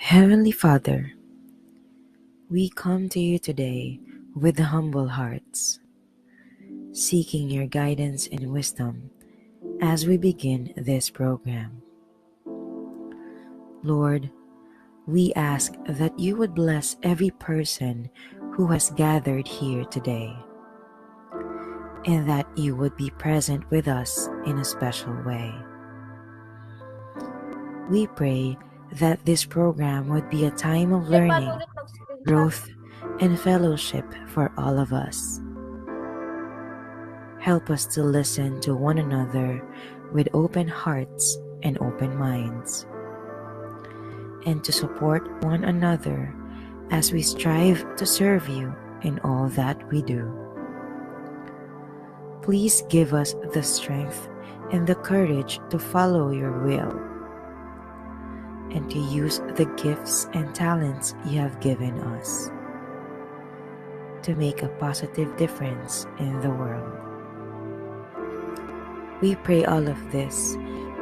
Heavenly Father, we come to you today with humble hearts, seeking your guidance and wisdom as we begin this program. Lord, we ask that you would bless every person who has gathered here today, and that you would be present with us in a special way. We pray that this program would be a time of learning, growth, and fellowship for all of us. Help us to listen to one another with open hearts and open minds, and to support one another as we strive to serve you in all that we do. Please give us the strength and the courage to follow your will and to use the gifts and talents you have given us to make a positive difference in the world. We pray all of this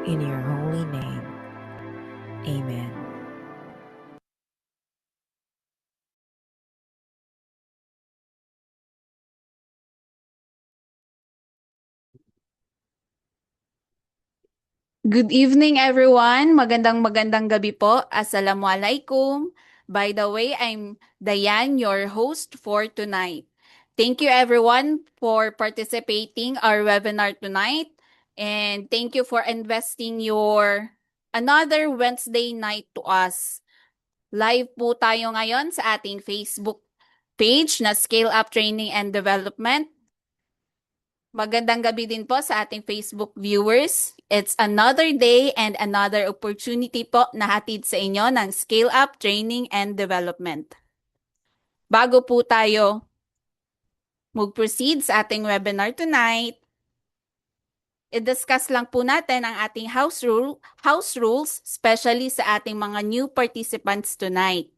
in your holy name. Amen. Good evening, everyone. Magandang gabi po. Assalamualaikum. By the way, I'm Diane, your host for tonight. Thank you, everyone, for participating our webinar tonight. And thank you for investing your another Wednesday night to us. Live po tayo ngayon sa ating Facebook page na Scale Up Training and Development. Magandang gabi din po sa ating Facebook viewers. It's another day and another opportunity po na hatid sa inyo ng Scale Up Training and Development. Bago po tayo mag-proceed sa ating webinar tonight, i-discuss lang po natin ang ating house rules, especially sa ating mga new participants tonight.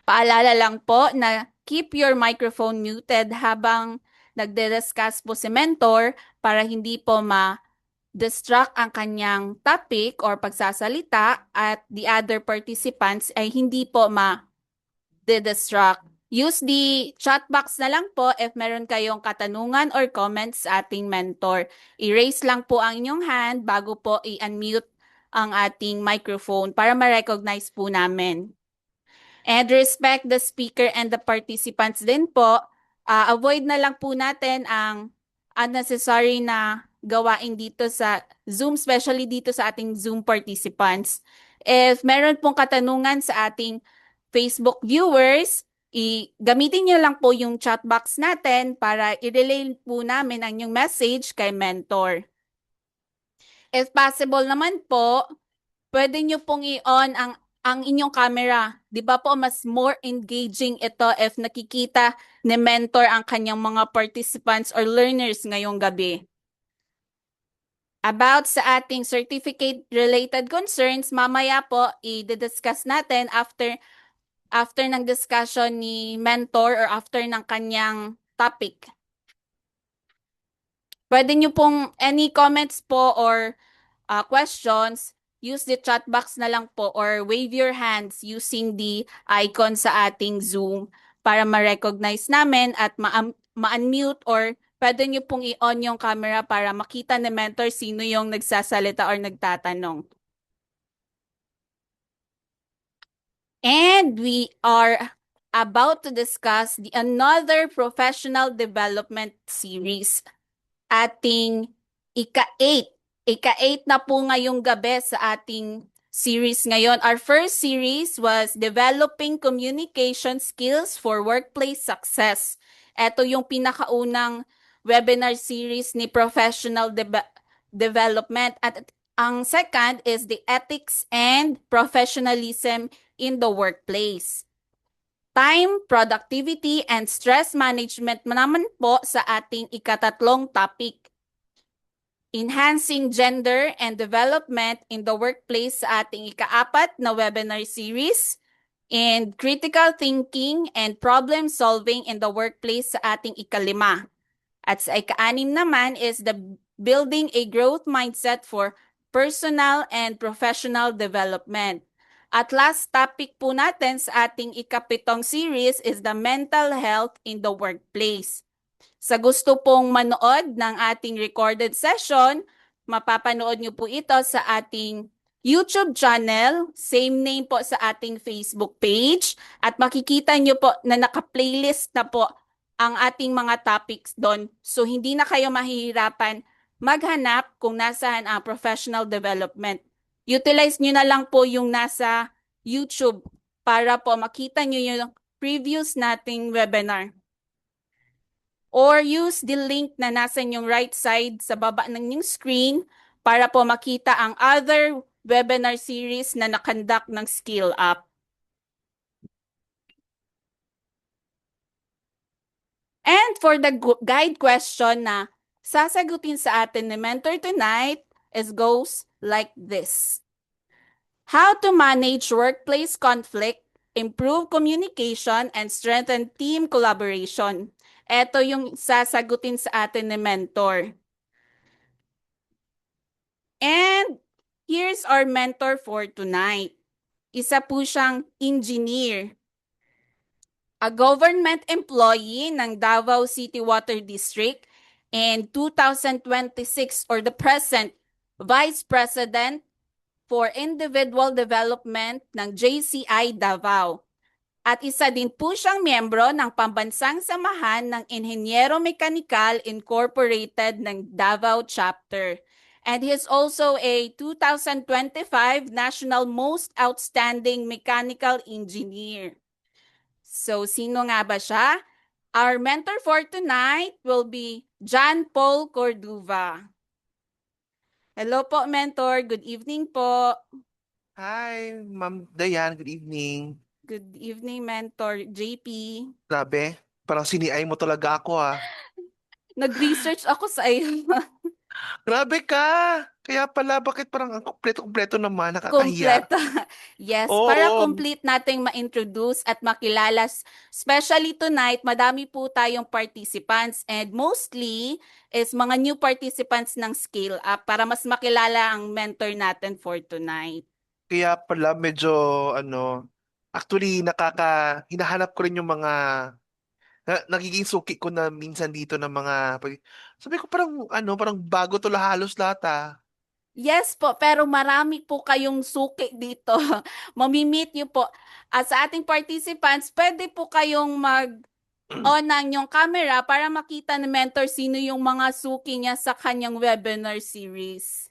Paalala lang po na keep your microphone muted habang nagde-discuss po si mentor para hindi po ma-distract ang kanyang topic or pagsasalita at the other participants ay hindi po ma-distract. Use the chat box na lang po if meron kayong katanungan or comments sa ating mentor. I-raise lang po ang inyong hand bago po i-unmute ang ating microphone para ma-recognize po namin. And respect the speaker and the participants din po. Avoid na lang po natin ang unnecessary na gawain dito sa Zoom, especially dito sa ating Zoom participants. If meron pong katanungan sa ating Facebook viewers, gamitin nyo lang po yung chat box natin para i-relay po namin ang inyong message kay mentor. If possible naman po, pwede nyo pong i-on ang inyong camera. Di ba po mas more engaging ito if nakikita ni mentor ang kanyang mga participants or learners ngayong gabi. About sa ating certificate-related concerns, mamaya po i-discuss natin after ng discussion ni mentor or after ng kanyang topic. Pwede nyo pong any comments po or questions, use the chat box na lang po or wave your hands using the icon sa ating Zoom para ma-recognize namin at ma-unmute or pwede nyo pong i-on yung camera para makita ni mentor sino yung nagsasalita or nagtatanong. And we are about to discuss another professional development series. Ating ika-8. Ika-8 na po ngayong gabi sa ating series ngayon. Our first series was Developing Communication Skills for Workplace Success. Ito yung pinakaunang webinar series ni Professional Development. At ang second is the Ethics and Professionalism in the Workplace. Time, productivity, and stress management naman po sa ating ikatatlong topic. Enhancing Gender and Development in the Workplace sa ating ika-4 na webinar series. And Critical Thinking and Problem Solving in the Workplace sa ating ika-5. At sa ika-6 naman is the Building a Growth Mindset for Personal and Professional Development. At last topic po natin sa ating ikapitong series is the mental health in the workplace. Sa gusto pong manood ng ating recorded session, mapapanood niyo po ito sa ating YouTube channel, same name po sa ating Facebook page, at makikita niyo po na naka-playlist na po ang ating mga topics doon. So hindi na kayo mahihirapan maghanap kung nasaan ang professional development. Utilize niyo na lang po yung nasa YouTube para po makita niyo yung previous nating webinar. Or use the link na nasa inyong right side sa baba ng inyong screen para po makita ang other webinar series na nakandak ng Skill Up. And for the guide question na sasagutin sa atin ni mentor tonight is goes like this. How to manage workplace conflict, improve communication, and strengthen team collaboration. Ito yung sasagutin sa atin ni mentor. And here's our mentor for tonight. Isa po siyang engineer. A government employee ng Davao City Water District and 2026 or the present Vice President for Individual Development ng JCI Davao. At isa din po siyang miyembro ng Pambansang Samahan ng Inhenyero Mekanikal Incorporated ng Davao Chapter. And he is also a 2025 National Most Outstanding Mechanical Engineer. So, sino nga ba siya? Our mentor for tonight will be John Paul Corduva. Hello po, mentor. Good evening po. Hi, Ma'am Dayan. Good evening. Good evening, mentor JP. Grabe, parang siniay mo talaga ako ah. Nag-research ako sa iyo. Grabe ka! Kaya pala, bakit parang ang kumpleto-kumpleto naman, nakakahiya. Kompleto. Yes, para Oo, complete nating ma-introduce at makilala. Especially tonight, madami po tayong participants and mostly is mga new participants ng Scale Up para mas makilala ang mentor natin for tonight. kaya pala medyo, actually, hinahanap ko rin yung mga, nagiging suki ko na minsan dito ng mga, sabi ko parang, parang bago to halos lahat ah. Yes po, pero marami po kayong suki dito. Mamimit niyo po. At sa ating participants, pwede po kayong on ang yung camera para makita ni mentor sino yung mga suki niya sa kanyang webinar series.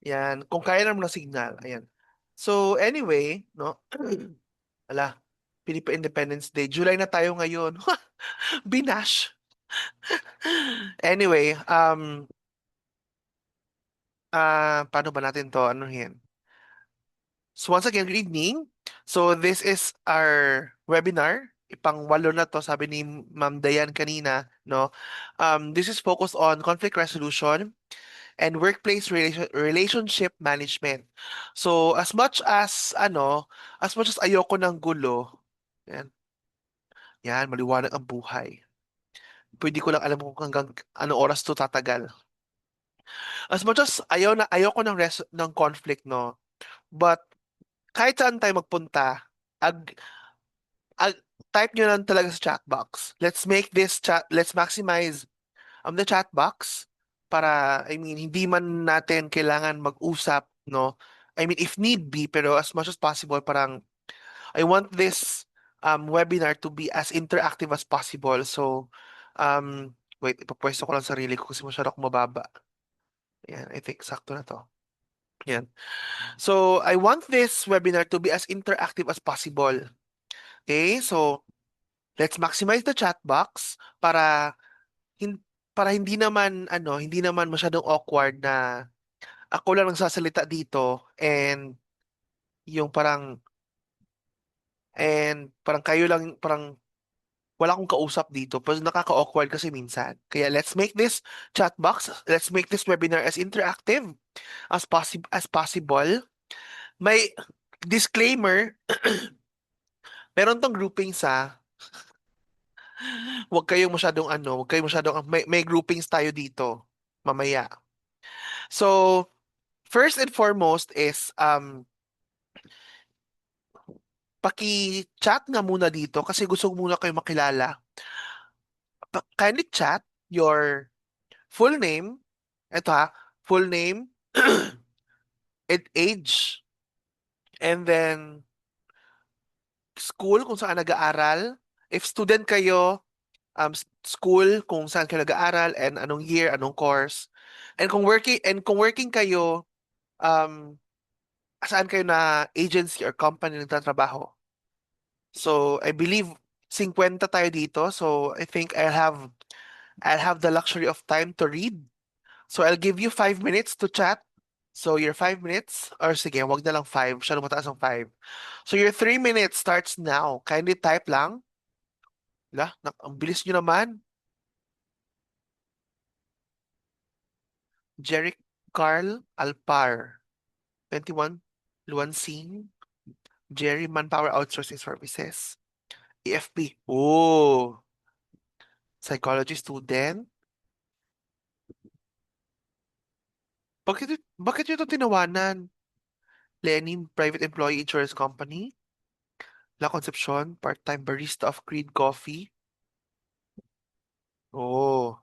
Yan, kung kaya naman ng signal, ayan. So, anyway, no? Ala, Philippine Independence Day. July na tayo ngayon. Binash. Anyway, paano ba natin to? Ano yan? So once again, good evening. So this is our webinar. Ipang-walo na to, sabi ni Ma'am Dayan kanina, no? This is focused on conflict resolution and workplace relationship management. So as much as ayoko ng gulo, yan, yan, maliwanag ang buhay. Pwede ko lang alam kung hanggang ano oras to tatagal. As much as ayoko ng conflict, no? But kahit saan tayo magpunta, ag, ag, type nyo lang talaga sa chat box. Let's maximize the chat box para, I mean, hindi man natin kailangan mag-usap, no? I mean, if need be, pero as much as possible, parang, I want this webinar to be as interactive as possible. So, wait, ipapwesto ko lang sarili ko kasi masyado akong mababa. Yan, I think sakto na to. Yan. So, I want this webinar to be as interactive as possible. Okay? So, let's maximize the chat box para para hindi naman masyadong awkward na ako lang nagsasalita dito yung parang parang kayo lang parang wala akong kausap dito. Pero nakaka-awkward kasi minsan. Kaya let's make this webinar as interactive as possible. May disclaimer, meron tong grouping sa huwag kayong masyadong, may groupings tayo dito mamaya. So, first and foremost is, paki-chat nga muna dito kasi gusto ko muna kayo makilala. Kindly chat your full name, eto ha, full name, and age, and then school kung saan nag-aaral. If student kayo, school kung saan kayo nag-aaral and anong year, anong course. And kung working kayo, um, saan kayo na agency or company nagtatrabaho. So, I believe 50 tayo dito. So, I think I'll have the luxury of time to read. So, I'll give you 5 minutes to chat. So, your 5 minutes, or sige, wag na lang five. Masyadong mataas ang five. So, your 3 minutes starts now. Kindly type lang. Ang bilis nyo naman. Jeric Carl Alpar, 21, Luansing, Jerry Manpower Outsourcing Services, EFP. Oh, psychology student. Bakit nyo ito tinawanan? Lenin Private Employee Insurance Company, La Concepcion, part-time barista of Creed Coffee. Oh,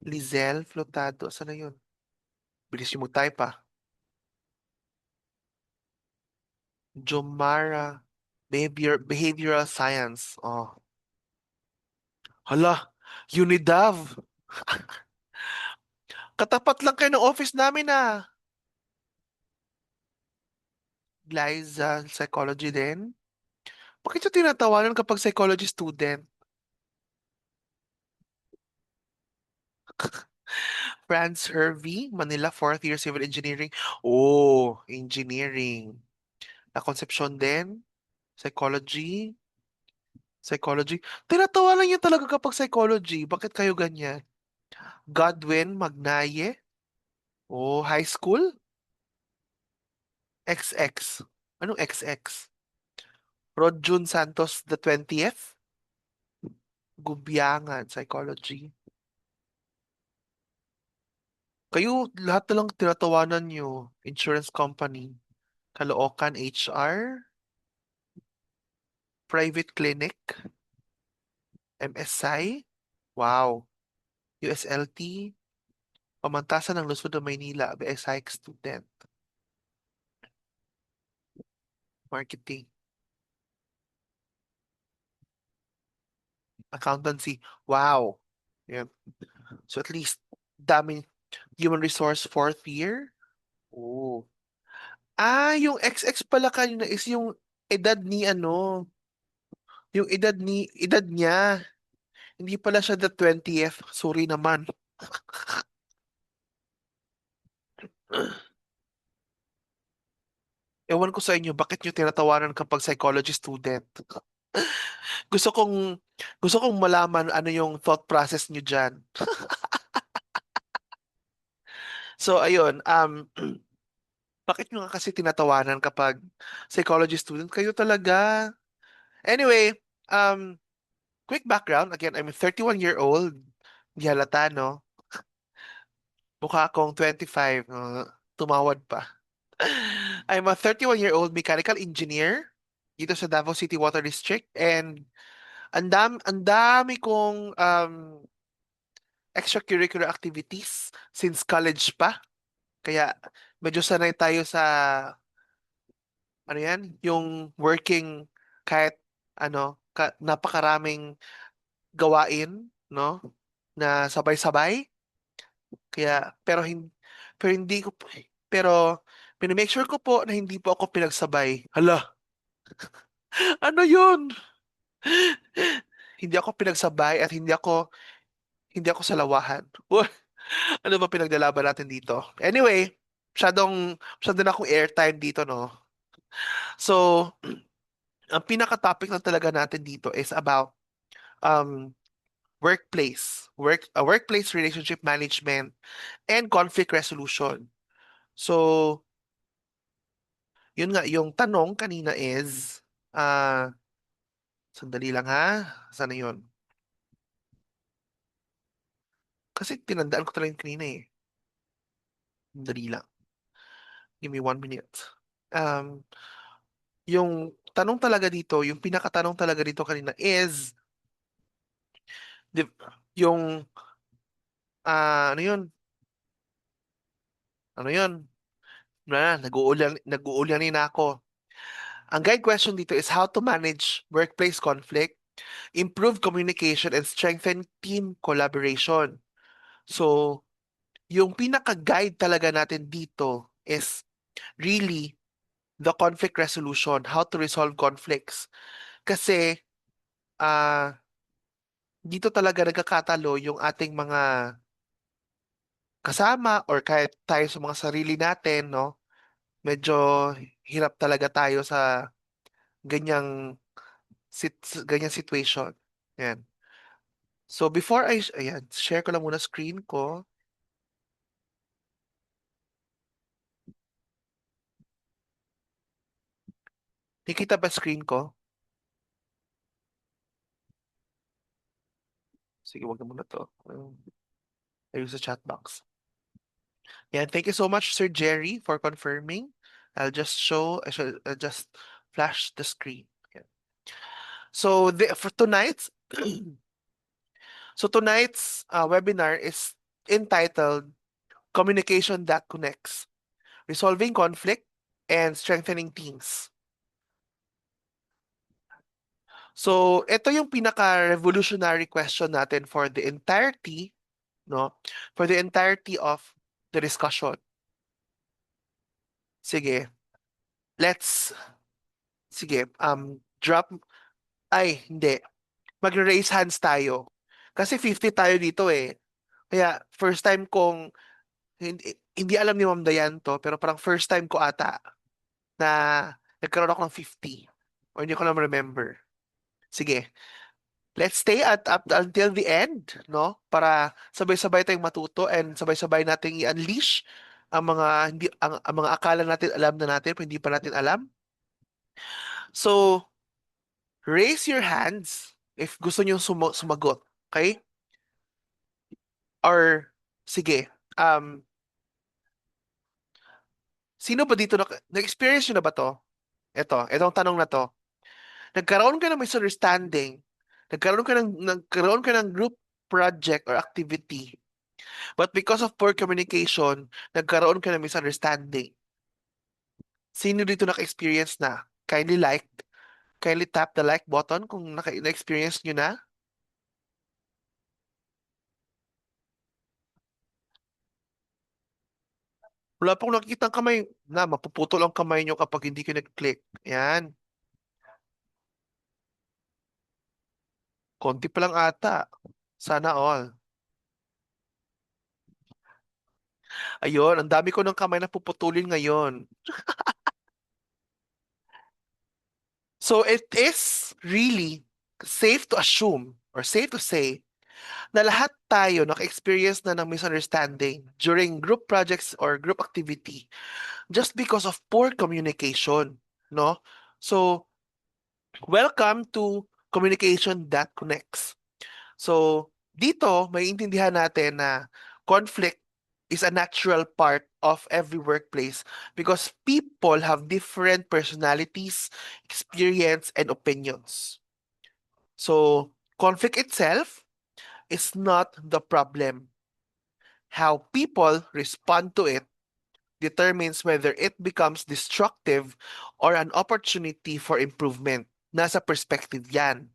Lizelle Flotado. Saan na yun? Bilis yung mag-type ah. Jomara Behavioral Science. Oh. Hala, Unidav. Katapat lang kayo ng office namin ah. Liza, psychology din. Bakit siya tinatawanan kapag psychology student? Franz Hervey, Manila, fourth year civil engineering. Oh, engineering. La Concepcion din. Psychology. Psychology. Tinatawanan niyo talaga kapag psychology. Bakit kayo ganyan? Godwin Magnaye. Oh, high school? XX. Anong XX? Rodjun Santos the 20th? Gubyangan, psychology. Kayo, lahat na lang tinatawanan nyo. Insurance company, Caloocan HR, private clinic, MSI, wow, USLT, Pamantasan ng Luzon de Maynila, BSI student, marketing, accountancy, wow. Yan. So at least, daming human resource fourth year. Oh. Yung XX pala kanina is yung edad ni ano, yung edad niya. Hindi pala siya the 20th. Sorry naman. Ewan ko sa inyo, bakit nyo tinatawanan kapag psychology student? Gusto kong, gusto kong malaman ano yung thought process nyo dyan. So, ayun, bakit nyo nga kasi tinatawanan kapag psychology student? Kayo talaga. Anyway, quick background. Again, I'm a 31-year-old. Hindi halata, no? Mukha akong 25. Tumawad pa. I'm a 31-year-old mechanical engineer dito sa Davao City Water District, and ang dami kong extracurricular activities since college pa. Kaya medyo sanay tayo sa ano yan, yung working kahit napakaraming gawain, no? Na sabay-sabay. Pero hindi ko pero pinamake sure ko po na hindi po ako pinagsabay. Hala, ano yun? Hindi ako pinagsabay at hindi ako salawahan. Ano ba pinaglalaban natin dito? Anyway, masyado na akong airtime dito, no? So, ang pinaka-topic na talaga natin dito is about um workplace relationship management and conflict resolution. So, yun nga, yung tanong kanina is, sandali lang ha, sana yun? Kasi tinandaan ko talaga yung kanina eh. Sandali lang. Give me 1 minute. Um, yung tanong talaga dito, yung pinakatanong talaga dito kanina is, di- yung, ano yun? Ano yun? Nag-uulan na ako. Ang guide question dito is how to manage workplace conflict, improve communication, and strengthen team collaboration. So, yung pinaka-guide talaga natin dito is really the conflict resolution, how to resolve conflicts. Kasi, ah, dito talaga nagkakatalo yung ating mga kasama or kahit tayo sa mga sarili natin, no? Medyo hirap talaga tayo sa ganyang ganyang situation. Yan. So before ayan, share ko lang muna screen ko. Nakikita ba screen ko? Sige, wag na muna to. Ayun sa chat box. Yan, thank you so much, Sir Jerry, for confirming. I'll just flash the screen. Yan. So for tonight's webinar is entitled Communication That Connects, Resolving Conflict and Strengthening Teams. So, ito yung pinaka-revolutionary question natin for the entirety, no? For the entirety of the discussion. Sige, let's, sige, hindi. Mag-raise hands tayo. Kasi 50 tayo dito eh. Kaya, first time kong, hindi alam ni Ma'am Dayan to, pero parang first time ko ata na nagkaroon ako ng 50. Or hindi ko na remember. Sige, let's stay at up until the end, no? Para sabay-sabay tayong matuto and sabay-sabay nating i-unleash ang mga akala natin alam na natin pero hindi pa natin alam. So, raise your hands if gusto niyo sumagot, okay? Or sige, sino ba dito na-experience niyo na ba to? Itong tanong na to. Nagkaroon ka ng misunderstanding, nagkaroon ka ng group project or activity. But because of poor communication, nagkaroon ka ng misunderstanding. Sino dito naka-experience na? Kindly tap the like button kung na-experience nyo na. Wala pong nakikita kamay na mapuputol ang kamay nyo kapag hindi kayo nag-click. Yan. Konti pa lang ata. Sana all. Ayun, ang dami ko ng kamay na puputulin ngayon. So it is really safe to assume or safe to say na lahat tayo naka-experience na ng misunderstanding during group projects or group activity just because of poor communication, no? So, welcome to Communication That Connects. So, dito, may intindihan natin na conflict is a natural part of every workplace because people have different personalities, experience, and opinions. So, conflict itself is not the problem. How people respond to it determines whether it becomes destructive or an opportunity for improvement. Nasa perspective yan,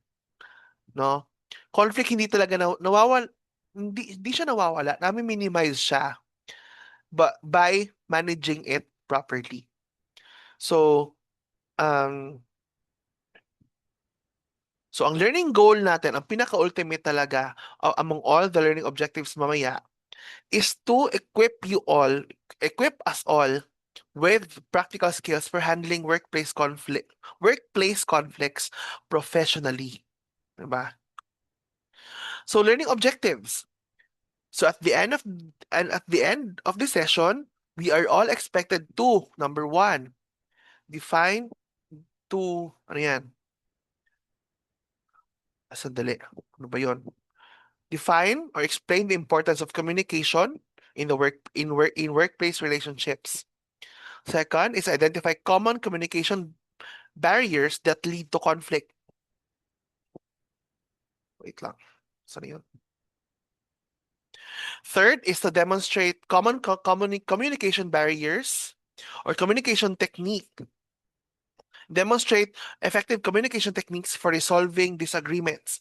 no? Conflict hindi talaga hindi siya nawawala, nami-minimize siya by managing it properly. So, um, so ang learning goal natin, ang pinaka-ultimate talaga among all the learning objectives mamaya is to equip us all with practical skills for handling workplace conflicts professionally. Diba? So learning objectives. So at the end of the session, we are all expected to, number one, define ano yan? Sandali. Ano ba yun? Define or explain the importance of communication in workplace relationships. Second is identify common communication barriers that lead to conflict. Wait lang. Saan yun? Third is to demonstrate communication barriers or communication technique. Demonstrate effective communication techniques for resolving disagreements.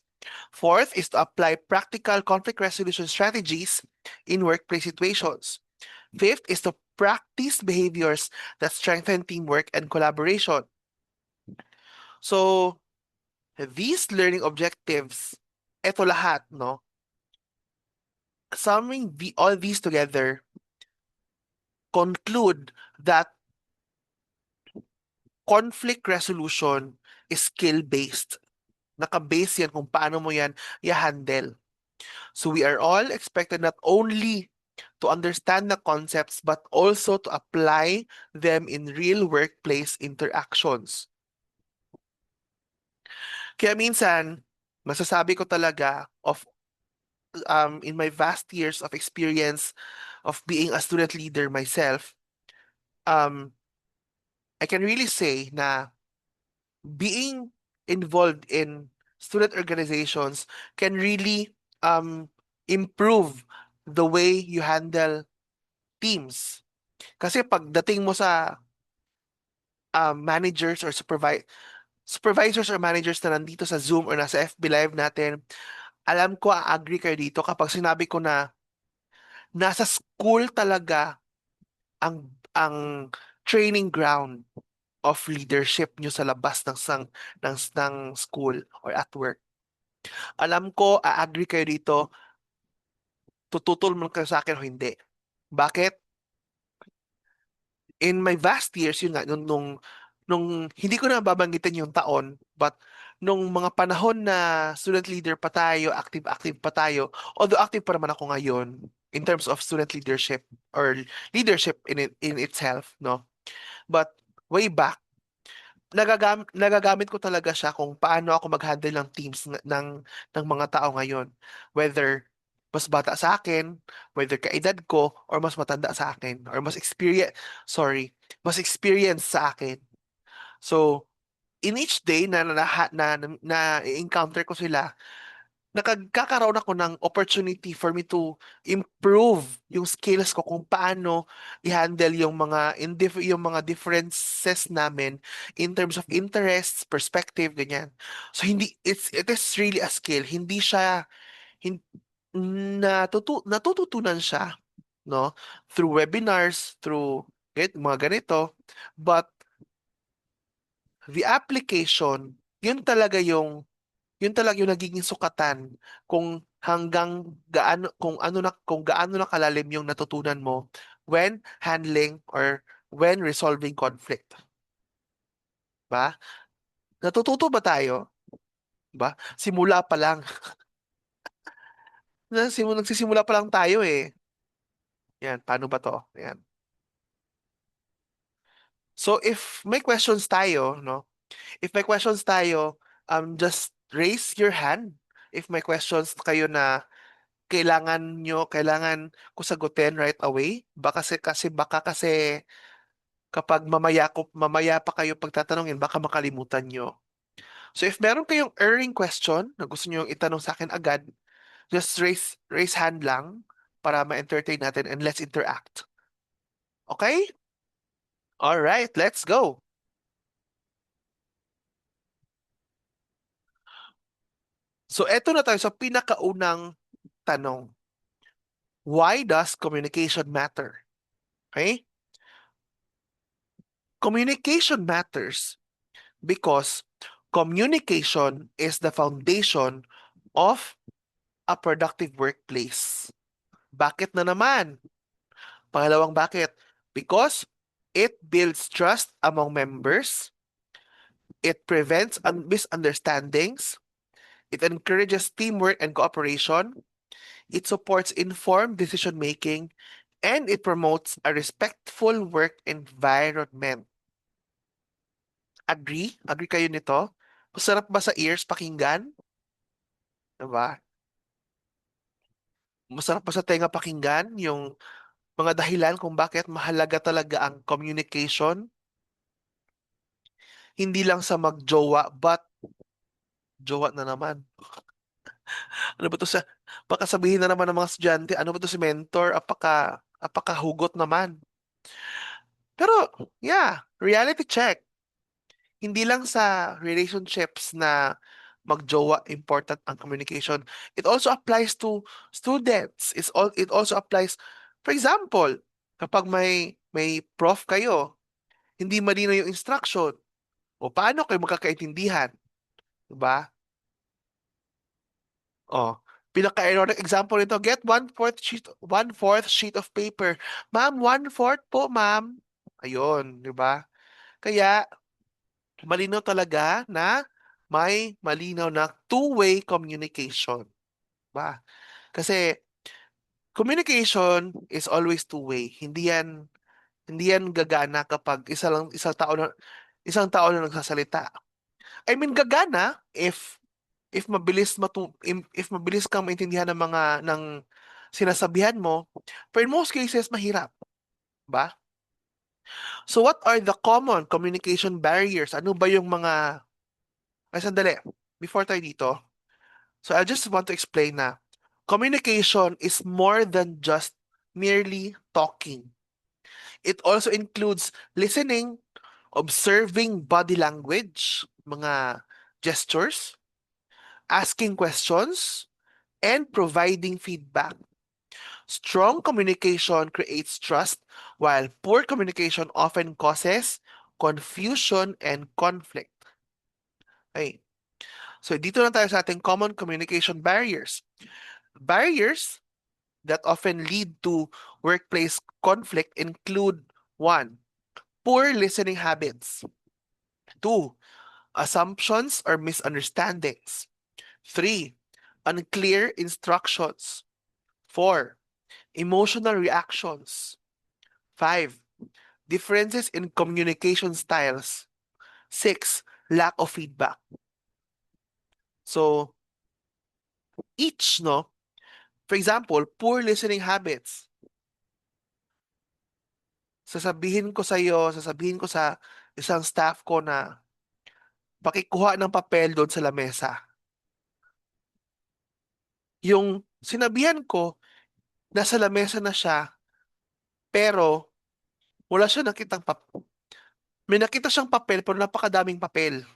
Fourth is to apply practical conflict resolution strategies in workplace situations. Fifth is to practice behaviors that strengthen teamwork and collaboration. So, these learning objectives, eto lahat, no? Summing all these together, conclude that conflict resolution is skill-based. Naka-base yan kung paano mo yan i-handle. So we are all expected not only to understand the concepts but also to apply them in real workplace interactions. Kaya minsan, masasabi ko talaga in my vast years of experience of being a student leader myself, um, I can really say na being involved in student organizations can really improve the way you handle teams. Kasi pagdating mo sa managers or supervisors or managers na nandito sa Zoom or nasa FB Live natin, alam ko, agree kayo dito kapag sinabi ko na nasa school talaga ang training ground of leadership nyo sa labas ng school or at work. Alam ko, agree kayo dito, tututol mo kayo sa akin o hindi. Bakit? In my vast years, yun nga, nung hindi ko na babanggitin yung taon, but nung mga panahon na student leader pa tayo, active pa tayo, although active pa naman ako ngayon in terms of student leadership or leadership in itself, no? But way back, nagagamit ko talaga siya kung paano ako mag-handle ng teams ng mga tao ngayon. Whether mas bata sa akin, whether kaedad ko, or mas matanda sa akin, or mas experience sa akin. So, in each day na encounter ko sila, nakagkakaroon ako ng opportunity for me to improve yung skills ko kung paano i-handle yung mga differences namin in terms of interests, perspective, ganyan. So it is really a skill. Hindi siya hin, natututunan siya, no? Through webinars, through mga ganito, but the application, yun talaga yung nagiging sukatan kung gaano na kalalim yung natutunan mo when handling or when resolving conflict. Ba? Natututo ba tayo? Ba? Simula pa lang. Nagsisimula pa lang tayo eh. Yan, paano ba to? Yan. So if may questions tayo, no? If may questions tayo, just raise your hand. If may questions kayo na kailangan ko sagutin right away. Baka kasi kapag mamaya pa kayo pagtatanungin, baka makalimutan nyo. So if meron kayong erring question na gusto nyo itanong sa akin agad, just raise hand lang para ma-entertain natin and let's interact. Okay? All right, let's go. So eto na tayo sa pinakaunang tanong. Why does communication matter? Okay? Communication matters because communication is the foundation of a productive workplace. Bakit na naman? Pangalawang bakit? Because it builds trust among members, it prevents misunderstandings, it encourages teamwork and cooperation, it supports informed decision making, and it promotes a respectful work environment. Agree? Agree kayo nito? Masarap ba sa ears pakinggan? Diba? Masarap ba sa tenga pakinggan yung mga dahilan kung bakit mahalaga talaga ang communication? Hindi lang sa magjowa, but jowa na naman. Ano ba to sa, baka sabihin na naman ng mga estudyante, ano ba to si mentor? Apaka naman. Pero, yeah, reality check. Hindi lang sa relationships na magjowa important ang communication. It also applies to students. It also applies, for example, kapag may prof kayo, hindi malinaw yung instruction, o paano kayo magkakaintindihan, 'di ba? Oh, pinaka-ironic example nito, get one-fourth sheet of paper. Ma'am, one-fourth po, ma'am. Ayun, 'di ba? Kaya malinaw talaga na may malinaw na two-way communication, ba? Kasi communication is always two-way. Hindi yan gagana kapag isang tao na nagsasalita. I mean gagana if mabilis kang maintindihan ng sinasabihan mo, but in most cases mahirap, ba? So what are the common communication barriers? Ano ba yung mga Ay, sandali. Before tayo dito, so I just want to explain na communication is more than just merely talking. It also includes listening, observing body language, mga gestures, asking questions, and providing feedback. Strong communication creates trust, while poor communication often causes confusion and conflict. Okay. So dito na tayo sa ating common communication barriers. Barriers that often lead to workplace conflict include: one, poor listening habits; two, assumptions or misunderstandings; three, unclear instructions; four, emotional reactions; five, differences in communication styles; six, lack of feedback. So, each, no? For example, poor listening habits. Sasabihin ko sa isang staff ko na pakikuha ng papel doon sa lamesa. Yung sinabihan ko, nasa lamesa na siya, pero wala siya nakitang may nakita siyang papel, pero napakadaming papel.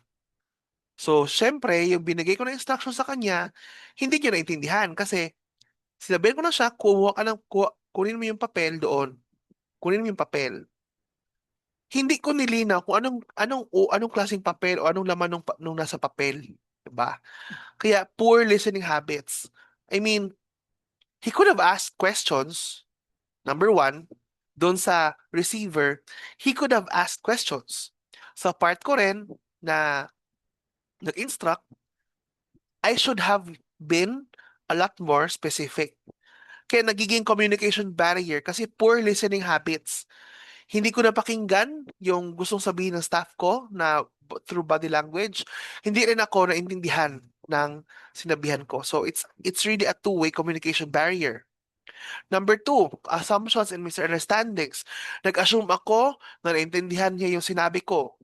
So, syempre, yung binigay ko na instruction sa kanya, hindi niya naintindihan kasi sinabihan ko na siya, kunin mo yung papel doon. Kunin mo yung papel. Hindi ko nilinaw kung anong klaseng papel o anong laman nung nasa papel. Diba? Kaya, poor listening habits. I mean, he could have asked questions. Number one, doon sa receiver, he could have asked questions. Sa part ko rin na nag-instruct, I should have been a lot more specific. Kaya nagiging communication barrier kasi poor listening habits. Hindi ko napakinggan yung gustong sabihin ng staff ko na through body language. Hindi rin ako naintindihan ng sinabihan ko. So it's really a two-way communication barrier. Number two, assumptions and misunderstandings. Nag-assume ako na naintindihan niya yung sinabi ko.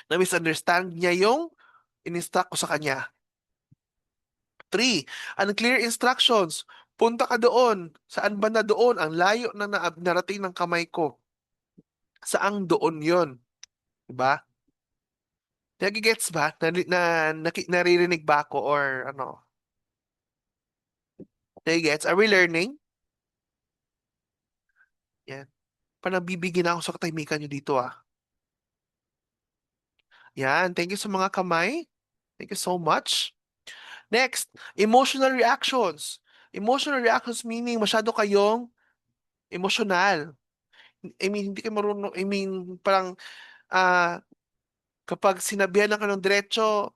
Na-misunderstand niya yung in-instruct ko sa kanya. Three, unclear instructions. Punta ka doon. Saan ba na doon? Ang layo na narating ng kamay ko. Saang doon yon, diba? Nagigets ba? Naririnig ba ako or ano? Nagigets? Are we learning? Yan. Panabibigyan ako sa katahimikan nyo dito ah. Yan. Thank you sa mga kamay. Thank you so much. Next, emotional reactions. Emotional reactions meaning masyado kayong emotional. I mean, hindi kayo marunong, I mean, parang ah kapag sinabihan na ka ng diretso,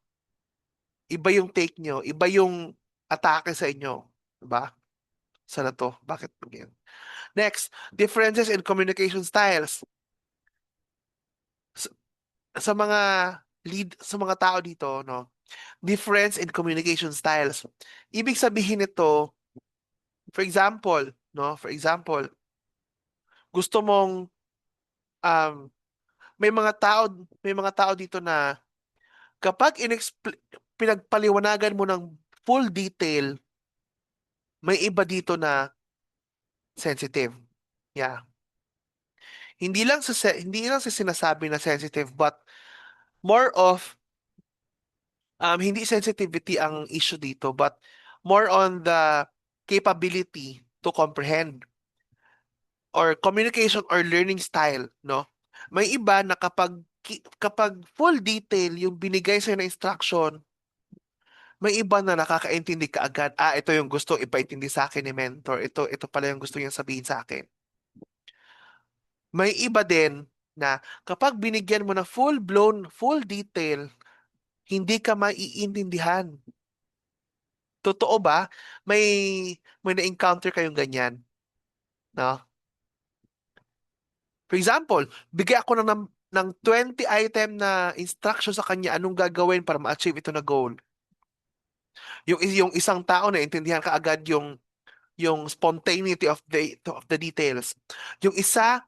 iba yung take nyo, iba yung atake sa inyo. Diba? Sana to? Bakit ganyan? Next, differences in communication styles. Sa, sa mga sa mga tao dito, no? Difference in communication styles. Ibig sabihin nito, for example, no? For example, gusto mong um may mga tao dito na kapag pinagpaliwanagan mo ng full detail, may iba dito na sensitive. Yeah. Hindi lang sa sinasabi na sensitive, but more of hindi sensitivity ang issue dito, but more on the capability to comprehend or communication or learning style, no? May iba na kapag full detail yung binigay sa'yo na instruction, may iba na nakakaintindi ka agad. Ah, ito yung gusto ipaintindi sa akin ni mentor. Ito pala yung gusto niyang sabihin sa akin. May iba din na kapag binigyan mo na full-blown, full detail, hindi ka maiintindihan. Totoo ba? May may na-encounter kayong ganyan, no? For example, bigay ako ng 20 item na instruction sa kanya anong gagawin para ma-achieve ito na goal. Yung isang tao na intindihan ka agad yung spontaneity of the details. Yung isa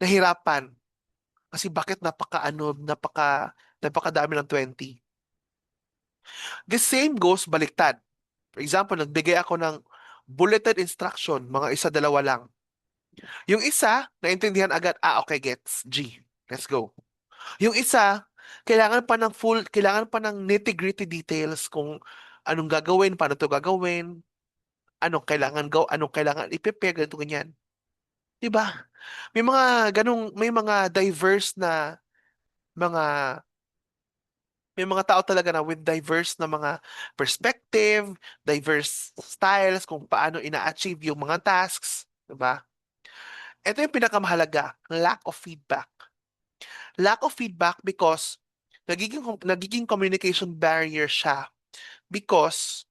nahirapan kasi bakit napakadami ng 20. The same goes baliktad. For example, nagbigay ako ng bulleted instruction, mga isa dalawa lang. Yung isa, naintindihan agad, okay, gets, G. Let's go. Yung isa, kailangan pa ng nitty-gritty details kung anong gagawin, paano to gagawin, anong kailangan i-prepare, ganito, ganyan. 'Di ba? May mga diverse na mga may mga tao talaga na with diverse na mga perspective, diverse styles kung paano ina-achieve yung mga tasks, 'di ba? Ito yung pinakamahalaga, lack of feedback. Lack of feedback because nagiging communication barrier siya because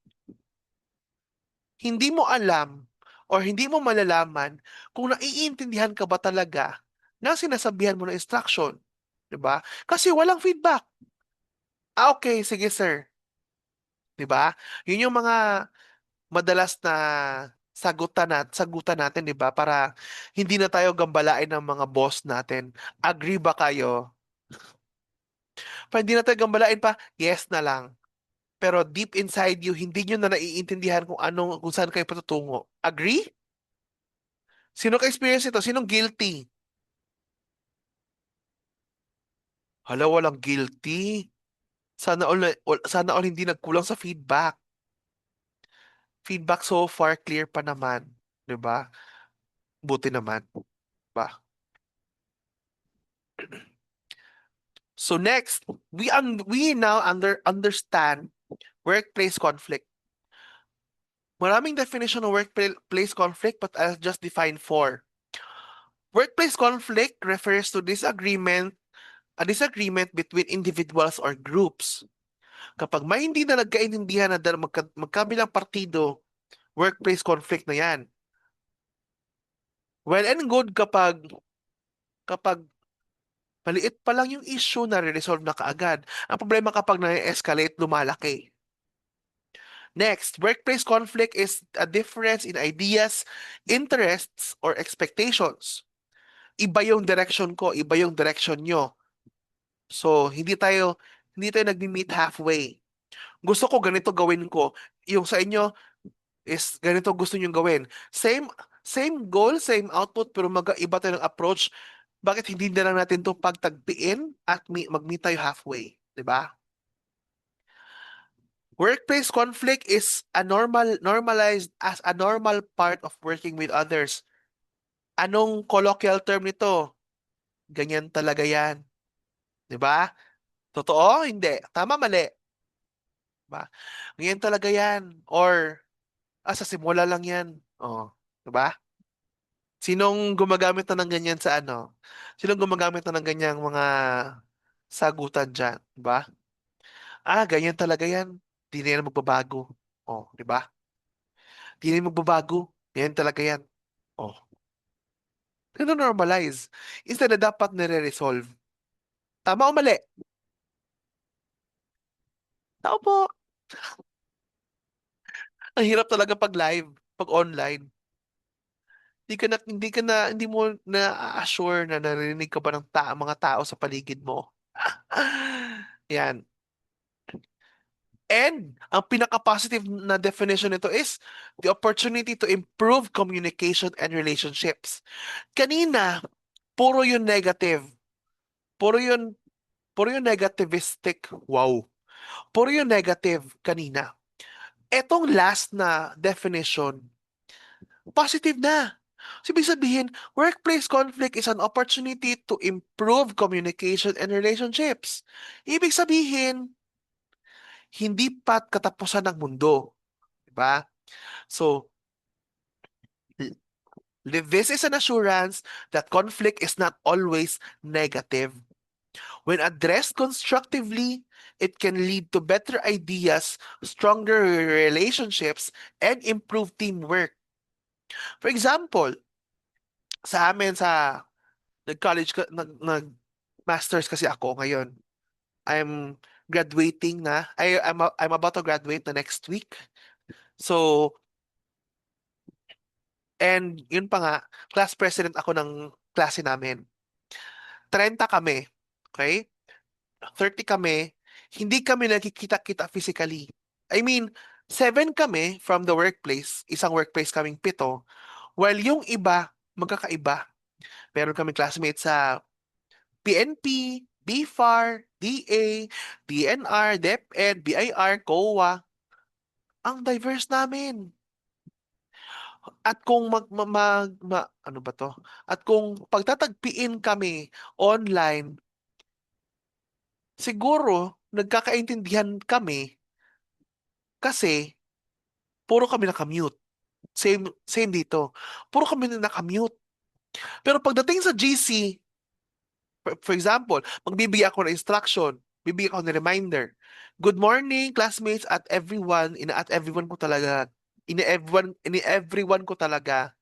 hindi mo alam or hindi mo malalaman kung naiintindihan ka ba talaga ng sinasabihan mo ng instruction. 'Di ba? Kasi walang feedback. Ah, okay, sige sir. 'Di ba? Yun yung mga madalas na sagutan natin, 'di ba? Para hindi na tayo gambalain ng mga boss natin. Agree ba kayo? Pa hindi na tayo gambalain pa, yes na lang. Pero deep inside you, hindi nyo na naiintindihan kung saan kayo patutungo. Agree? Sino ka-experience ito? Sinong guilty? Hala, walang guilty. Sana all hindi nagkulang sa feedback. Feedback so far clear pa naman. 'Di ba? Buti naman. Ba? So next, we now understand workplace conflict. Maraming definition ng workplace conflict, but I'll just define four. Workplace conflict refers to a disagreement between individuals or groups. Kapag may hindi na nagkaintindihan na magkabilang partido, workplace conflict na yan. Well and good kapag maliit pa lang yung issue na resolve na kaagad. Ang problema kapag na-escalate, lumalaki. Next, workplace conflict is a difference in ideas, interests, or expectations. Iba yung direction ko, iba yung direction nyo. So, hindi tayo nagmi-meet halfway. Gusto ko ganito gawin ko. Yung sa inyo is ganito gusto nyong gawin. Same goal, same output, pero mag-iba tayo ng approach. Bakit hindi na lang natin to pagtagpiin at mag-meet tayo halfway? 'Di ba? Workplace conflict is normalized as a normal part of working with others. Anong colloquial term nito? Ganyan talaga yan. 'Di ba? Totoo? Hindi. Tama, mali. 'Di ba? Ganyan talaga yan. Or, sa simula lang yan. Oh, 'di ba? Sinong gumagamit na ng ganyan sa ano? Sinong gumagamit na ng ganyang mga sagutan dyan? 'Di ba? Ganyan talaga yan. Di na yan magbabago. Oh, 'di ba? Di na yan magbabago. Ganyan talaga yan. Oh, normalize. Instead na dapat nire-resolve. Tama o mali? Tao po. Ang hirap talaga pag live, pag online. Hindi mo na-assure na narinig ka ba ng mga tao sa paligid mo. Yan. And ang pinaka-positive na definition nito is the opportunity to improve communication and relationships. Kanina, puro yun negative. Puro yun, puro yun negativistic. Wow. Puro yun negative kanina. Etong last na definition, positive na. So, ibig sabihin, workplace conflict is an opportunity to improve communication and relationships. Ibig sabihin, hindi pat katapusan ng mundo. Diba? So, l- this is an assurance that conflict is not always negative. When addressed constructively, it can lead to better ideas, stronger relationships, and improved teamwork. For example, sa amin sa nag-college, nag-masters kasi ako ngayon. I'm graduating na. I'm about to graduate the next week. So, and yun pa nga, class president ako ng klase namin. 30 kami. Okay? 30 kami. Hindi kami nagkikita-kita physically. I mean, 7 kami from the workplace. Isang workplace kaming 7. While yung iba, magkakaiba. Meron kaming classmates sa PNP, BFAR, DA, DNR, DepEd, BIR, COA. Ang diverse namin. At kung ano ba to? At kung pagtatagpiin kami online, siguro nagkakaintindihan kami kasi puro kami nakamute. Same dito. Puro kami na nakamute. Pero pagdating sa GC, for example, magbibigay ako ng instruction, bibigay ako ng reminder. Good morning, classmates, at everyone ko talaga, ini-everyone ko talaga.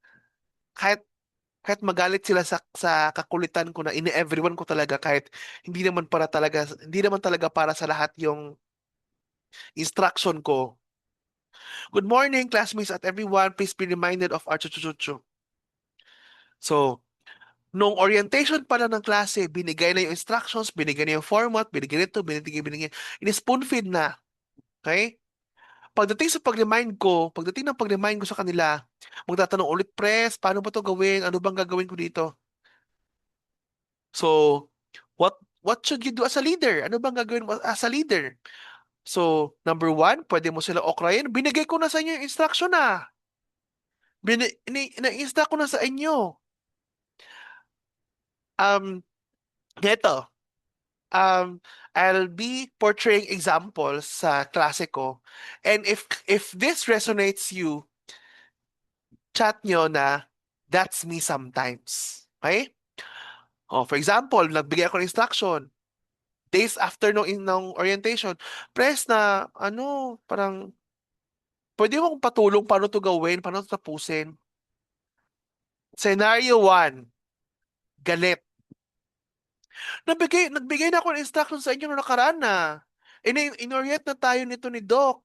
Kahit kahit magalit sila sa kakulitan ko na ini-everyone ko talaga kahit hindi naman talaga para sa lahat yung instruction ko. Good morning, classmates at everyone. Please be reminded of our chuchuchuchu. So, nung orientation pala ng klase, binigay na yung instructions, binigay na yung format, binigay nito, binigay. In-spoon feed na. Okay? Pagdating ng pag-remind ko sa kanila, magtatanong ulit, press, paano ba to gawin? Ano bang gagawin ko dito? So, what should you do as a leader? Ano bang gagawin mo as a leader? So, number one, pwede mo sila okrayin. Binigay ko na sa inyo yung instruction na. Ina-instruct ko na sa inyo. Um, Ganito. Um, I'll be portraying examples sa klase ko. And if this resonates you, chat nyo na, that's me sometimes. Okay? Oh, for example, nagbigay ako ng instruction. Days after nung orientation, press na, parang, pwede mo akong patulong paano to gawin, paano to tapusin. Scenario 1, galit. Nagbigay na ako ng instruction sa inyo noong nakaraan na. In-orient na tayo nito ni Doc.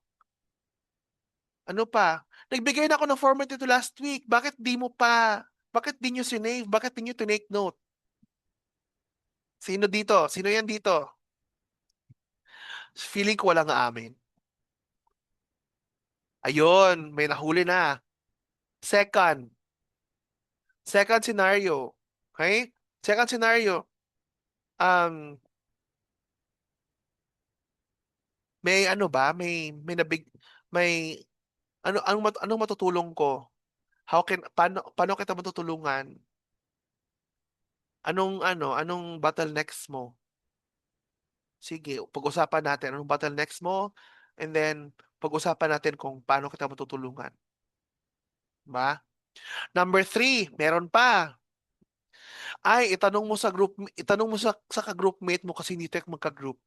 Ano pa? Nagbigay na ako ng format nito last week. Bakit di nyo sinave? Bakit di nyo tinake note? Sino dito? Sino yan dito? Feeling ko walang aamin. Ayun, may nahuli na. Second, second scenario. Okay? Second scenario. Um, may ano ba? May anong matutulong ko? Paano kita matutulungan? Anong bottlenecks mo? Sige, pag-usapan natin anong bottlenecks mo and then pag-usapan natin kung paano kita matutulungan. Ba? Number 3, meron pa. Itanong mo sa ka-groupmate mo kasi hindi tayo magka-group.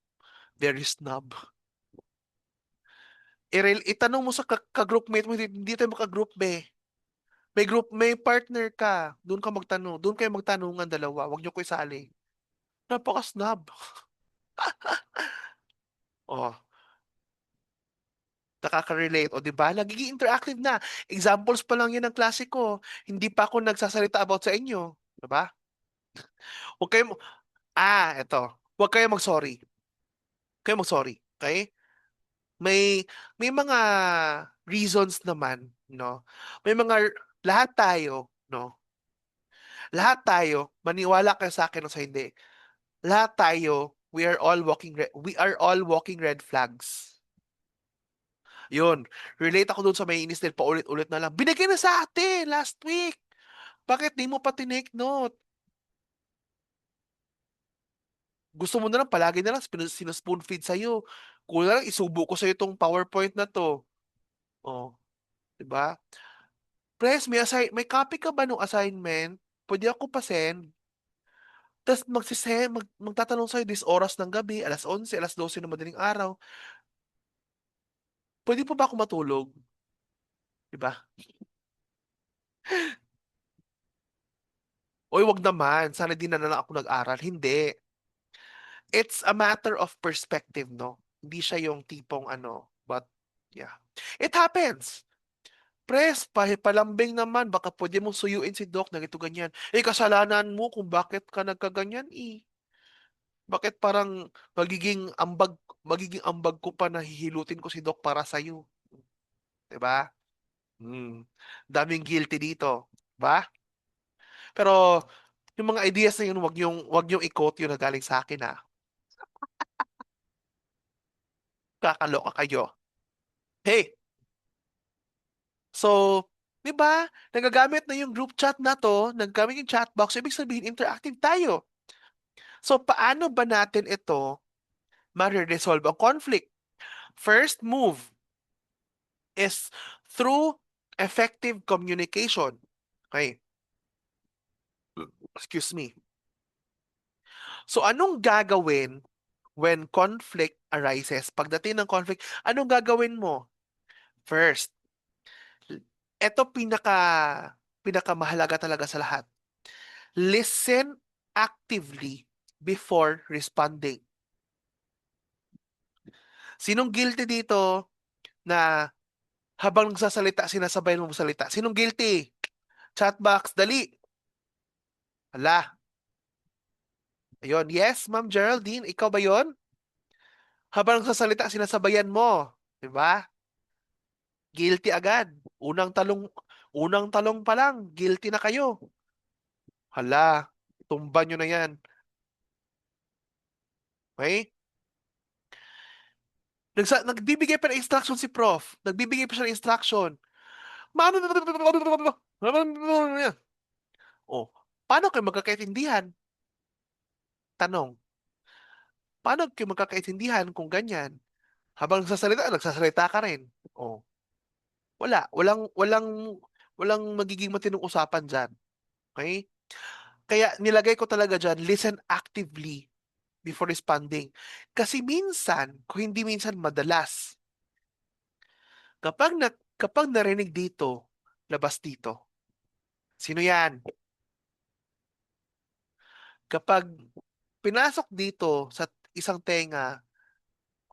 Very snob. Itanong mo sa ka-groupmate mo, hindi tayo magka-group, be. May partner ka. Doon kayo magtanungan dalawa. Huwag niyo ko isali. Napaka-snob. Oh, Nakaka-relate. O, di ba? Nagiging interactive na. Examples pa lang yan ng klase ko. Hindi pa ako nagsasalita about sa inyo. Di ba? Huwag kayo, eto. Huwag kayo mag-sorry. Kayo mag-sorry. Okay? May, may mga reasons naman, no? May mga, lahat tayo, no? Lahat tayo, maniwala kayo sa akin o sa hindi. Lahat tayo, we are all walking red flags. Yun. Relate ako dun sa may inis din paulit-ulit na lang. Binigay na sa atin last week. Bakit di mo pa tinake note? Gusto mo na lang palagi na lang sinaspoon feed sa'yo. Kung na lang isubo ko sa'yo itong PowerPoint na to. Oh, 'di ba? Press, may copy ka ba nung assignment? Pwede ako pa send. Tapos magtatanong sa'yo this oras ng gabi, alas 11, alas 12 ng madaling araw. Pwede pa ba ako matulog? 'Di ba? Oy, wag naman. Sana di na lang ako nag-aral. Hindi. It's a matter of perspective, no? Hindi siya yung tipong ano, but yeah. It happens. Pres, palambing naman, baka pwede mong suyuin si Doc na ito ganyan. Eh, kasalanan mo kung bakit ka nagkaganyan eh. Bakit parang magiging ambag ko pa na hihilutin ko si Doc para sa'yo. 'Di ba? Hmm. Daming guilty dito. 'Di ba? Pero, yung mga ideas na yun, wag yung i-quote yun na galing sa akin ha. Kakaloka kayo. Hey, so, 'di ba? Nagagamit na yung group chat na to, nagagamit yung chat box, ibig sabihin interactive tayo. So, paano ba natin ito ma-resolve ang conflict? First move is through effective communication. Okay, excuse me. So, anong gagawin when conflict arises? Pagdating ng conflict, anong gagawin mo? First, ito pinakamahalaga talaga sa lahat. Listen actively before responding. Sinong guilty dito na habang nagsasalita, sinasabayan mo salita? Sinong guilty? Chatbox, dali. Hala. Ayun. Yes, Ma'am Geraldine, ikaw ba yon? Habang nagsasalita, sinasabayan mo. Diba? Guilty agad. Unang talong pa lang, guilty na kayo. Hala, tumba nyo na yan. Okay? Nagbibigay pa ng instruction si Prof. Nagbibigay pa siya ng instruction. Oh, paano kayo magkakaintindihan? Tanong, paano kayo magkakaintindihan kung ganyan? Habang nagsasalita ka rin. Oh, wala, walang magiging matinong usapan diyan. Okay? Kaya nilagay ko talaga diyan, listen actively before responding. Kasi minsan, kung hindi minsan madalas, kapag narinig dito, labas dito. Sino 'yan? Kapag pinasok dito sa isang tenga,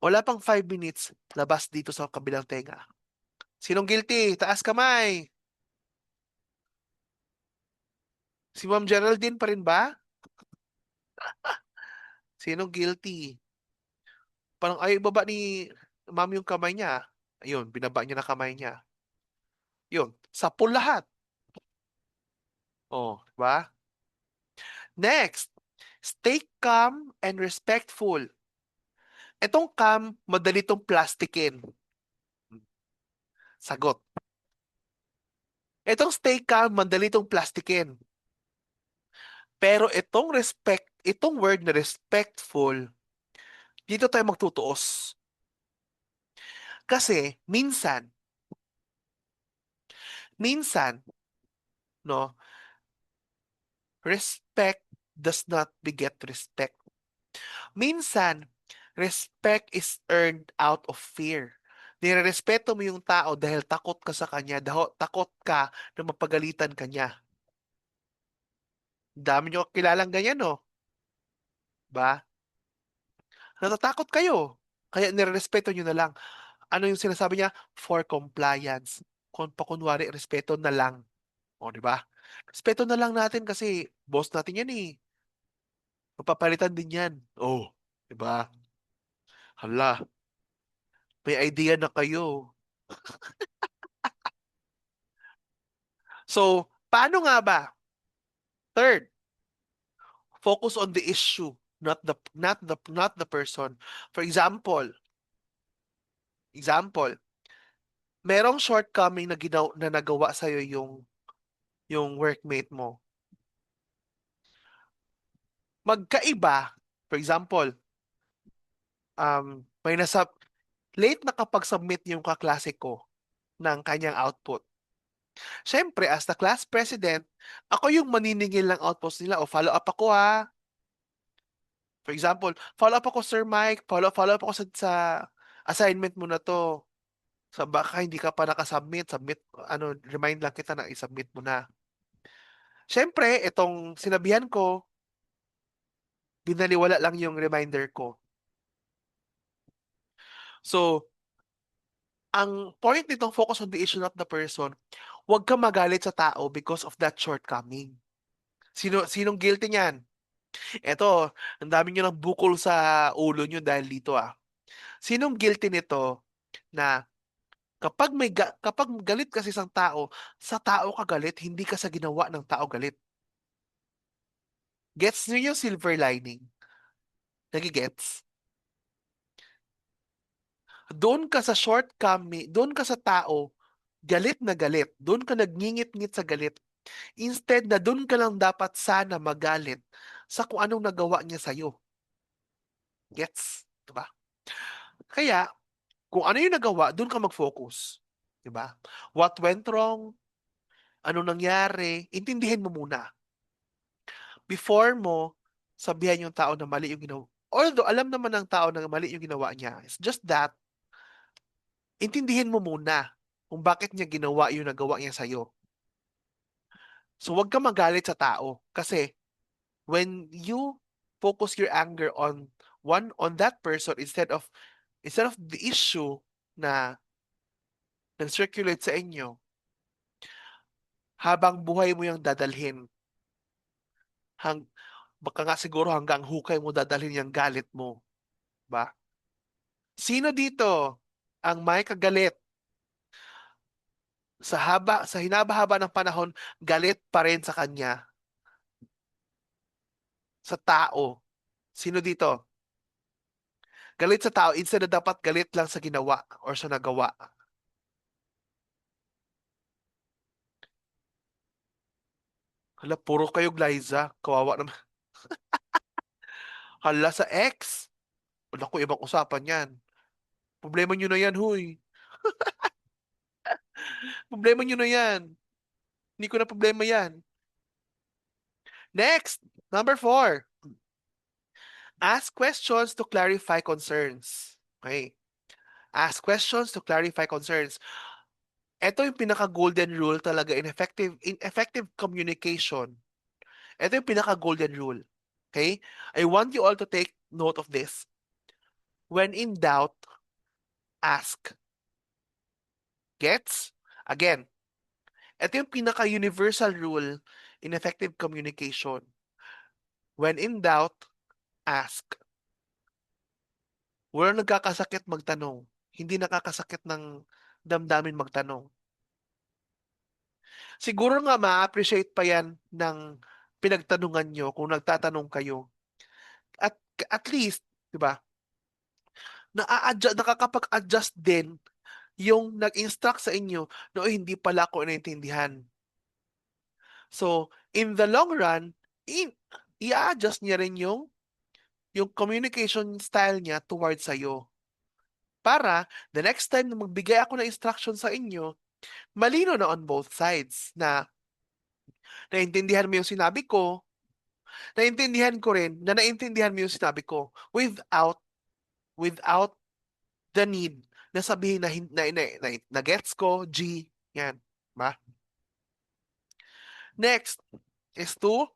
wala pang 5 minutes, labas dito sa kabilang tenga. Sinong guilty? Taas kamay. Si Ma'am Geraldine pa rin ba? Sinong guilty? Parang ay baba ni Ma'am yung kamay niya. Ayun, binaba niya na kamay niya. Yun, sapul lahat. Oh, di ba? Next, stay calm and respectful. Itong calm, madali itong plastikin. Sagot. Itong stay calm, madali itong plastikin. Pero itong word na respectful, dito tayo magtutuos. Kasi minsan, no, respect does not beget respect. Minsan, respect is earned out of fear. Nirerespeto mo yung tao dahil takot ka sa kanya, takot ka na mapagalitan kanya. Dami nyo kilalang ganyan, no? Ba? Natatakot kayo. Kaya nirerespeto nyo na lang. ano yung sinasabi niya? For compliance. Kung pakunwari, respeto na lang. O, di ba? Respeto na lang natin kasi boss natin yan eh. Mapapalitan din yan. Oh, di ba? Hala, may idea na kayo. So, paano nga ba? Third, focus on the issue, not the person. For example, merong shortcoming na nagawa sa yung workmate mo. Magkaiba, for example, may late nakapag-submit yung kaklase ko ng kanyang output. Siyempre, as the class president, ako yung maniningil ng outputs nila o follow up ako ha. For example, follow up ako Sir Mike, follow up ako sa assignment mo na to. Sa baka hindi ka pa submit, remind lang kita na i-submit mo na. Siyempre, itong sinabihan ko, binaliwala lang yung reminder ko. So, ang point nitong focus on the issue, not the person, huwag ka magalit sa tao because of that shortcoming. Sinong guilty niyan? Eto, ang dami nyo ng bukol sa ulo nyo dahil dito ah. Sinong guilty nito na kapag galit kasi isang tao, sa tao ka galit, hindi ka sa ginawa ng tao galit. Gets nyo yung silver lining? Nagigets? Doon ka sa shortcoming, doon ka sa tao, galit na galit. Doon ka nagngingit-ngit sa galit. Instead na doon ka lang dapat sana magalit sa kung anong nagawa niya sa'yo. Gets? Diba? Kaya, kung ano yung nagawa, doon ka mag-focus. Diba? What went wrong? Ano nangyari? Intindihin mo muna. Before mo sabihan yung tao na mali yung ginawa. Although, alam naman ng tao na mali yung ginawa niya. It's just that, intindihin mo muna kung bakit niya ginawa yung nagawa niya sa'yo. So, huwag ka magalit sa tao. Kasi, when you focus your anger on that person instead of the issue na nag-circulate sa inyo, habang buhay mo yung dadalhin. Baka nga siguro hanggang hukay mo dadalhin yung galit mo. Ba? Sino dito ang may kagalit sa hinaba-haba ng panahon, galit pa rin sa kanya, sa tao? Sino dito? Galit sa tao instead na dapat galit lang sa ginawa or sa nagawa. Hala, puro kayo Glyza. Kawawa naman. Hala, sa ex. Wala ko ibang usapan yan. Problema nyo na yan, huy. Problema nyo na yan. Hindi ko na problema yan. Next, number 4. Ask questions to clarify concerns. Okay. Ask questions to clarify concerns. Ito yung pinaka-golden rule talaga in effective communication. Ito yung pinaka-golden rule. Okay? I want you all to take note of this. When in doubt, ask. Gets? Again, ito yung pinaka-universal rule in effective communication. When in doubt, ask. Walang nagkakasakit magtanong. Hindi nakakasakit ng damdamin magtanong. Siguro nga ma-appreciate pa yan ng pinagtanungan nyo kung nagtatanong kayo. At at least, 'di ba? Nakakapag-adjust din yung nag-instruct sa inyo na "Uy, hindi pala ako naintindihan." So, in the long run, i-adjust niya rin yung communication style niya towards sa'yo. Para the next time na magbigay ako ng instruction sa inyo, malino na on both sides na naintindihan mo yung sinabi ko, naintindihan ko rin na naintindihan mo yung sinabi ko without the need na sabihin na gets ko, G, yan, ba? Next is to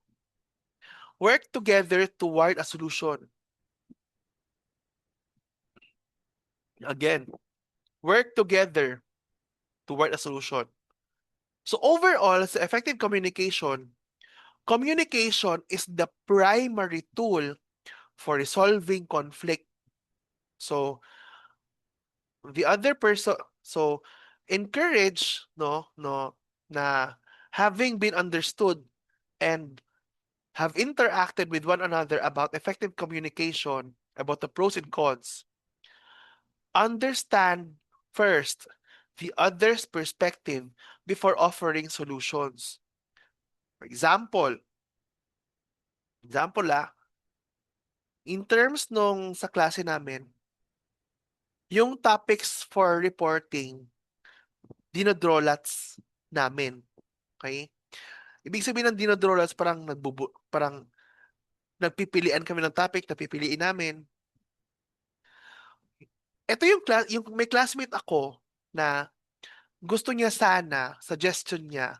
work together toward a solution. Again, work together toward a solution. So overall, sa effective communication, communication is the primary tool for resolving conflict. So the other person, so encourage, na having been understood and have interacted with one another about effective communication, about the pros and cons. Understand first the other's perspective before offering solutions. For example, in terms nung sa klase namin, yung topics for reporting, dinodrolats namin. Okay? Ibig sabihin ng dinodrolats, parang nagpipilian kami ng topic, napipiliin namin. Ito yung may classmate ako na gusto niya sana, suggestion niya,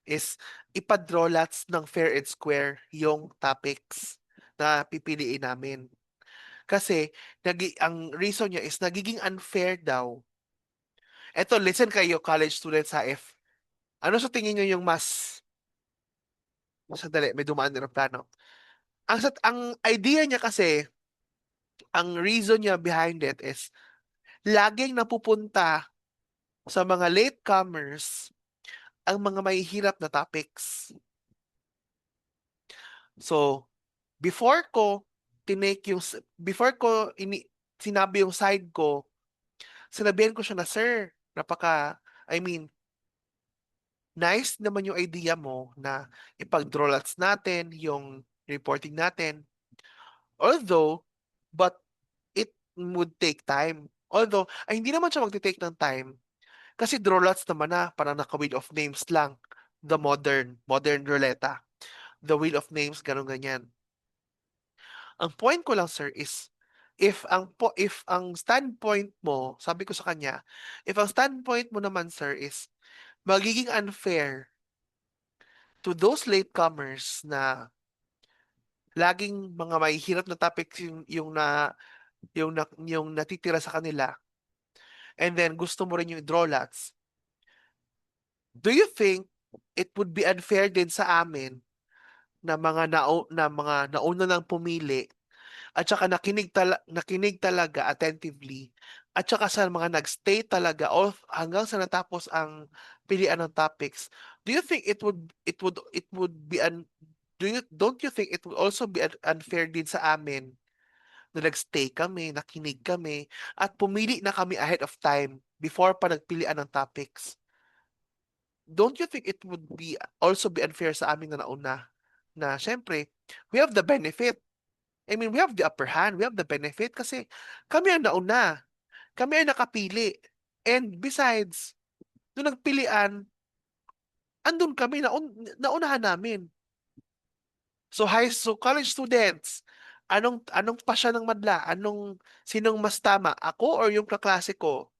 is ipadrolats ng fair and square yung topics na pipiliin namin. Kasi ang reason niya is nagiging unfair daw. Eto, listen kayo, college students sa F. Ano sa tingin niyo yung sandali, may dumaan na plano. Ang idea niya kasi, ang reason niya behind it is, laging napupunta sa mga latecomers ang mga mahihirap na topics. So, before ko tinake yung, before ko sinabi yung side ko, sinabihan ko siya na, sir, I mean, nice naman yung idea mo na ipag-drawlats natin yung reporting natin. Although, but it would take time. Although, ay hindi naman siya magte-take ng time kasi drawlats naman na, parang naka-wheel of names lang. The modern ruleta. The wheel of names, ganun ganyan. Ang point ko lang, sir, is if ang standpoint mo, sabi ko sa kanya, if ang standpoint mo naman, sir, is magiging unfair to those latecomers na laging mga mahihirap na topics yung natitira sa kanila, and then gusto mo rin yung draw lots, do you think it would be unfair din sa amin na mga nauna lang pumili at saka nakinig talaga attentively at saka sa mga nagstay talaga hanggang sa natapos ang pilian ng topics? Do you think it would be don't you think it would also be unfair din sa amin na nagstay kami, nakinig kami, at pumili na kami ahead of time before pa nagpilian ng topics? Don't you think it would be also be unfair sa amin na nauna? Na syempre, we have the benefit. I mean, we have the upper hand, we have the benefit kasi kami ang nauna. Kami ang nakapili. And besides, nung nagpilian, andun kami, naunahan namin. So college students, anong pasya ng madla? Sinong mas tama? Ako or yung kaklase ko?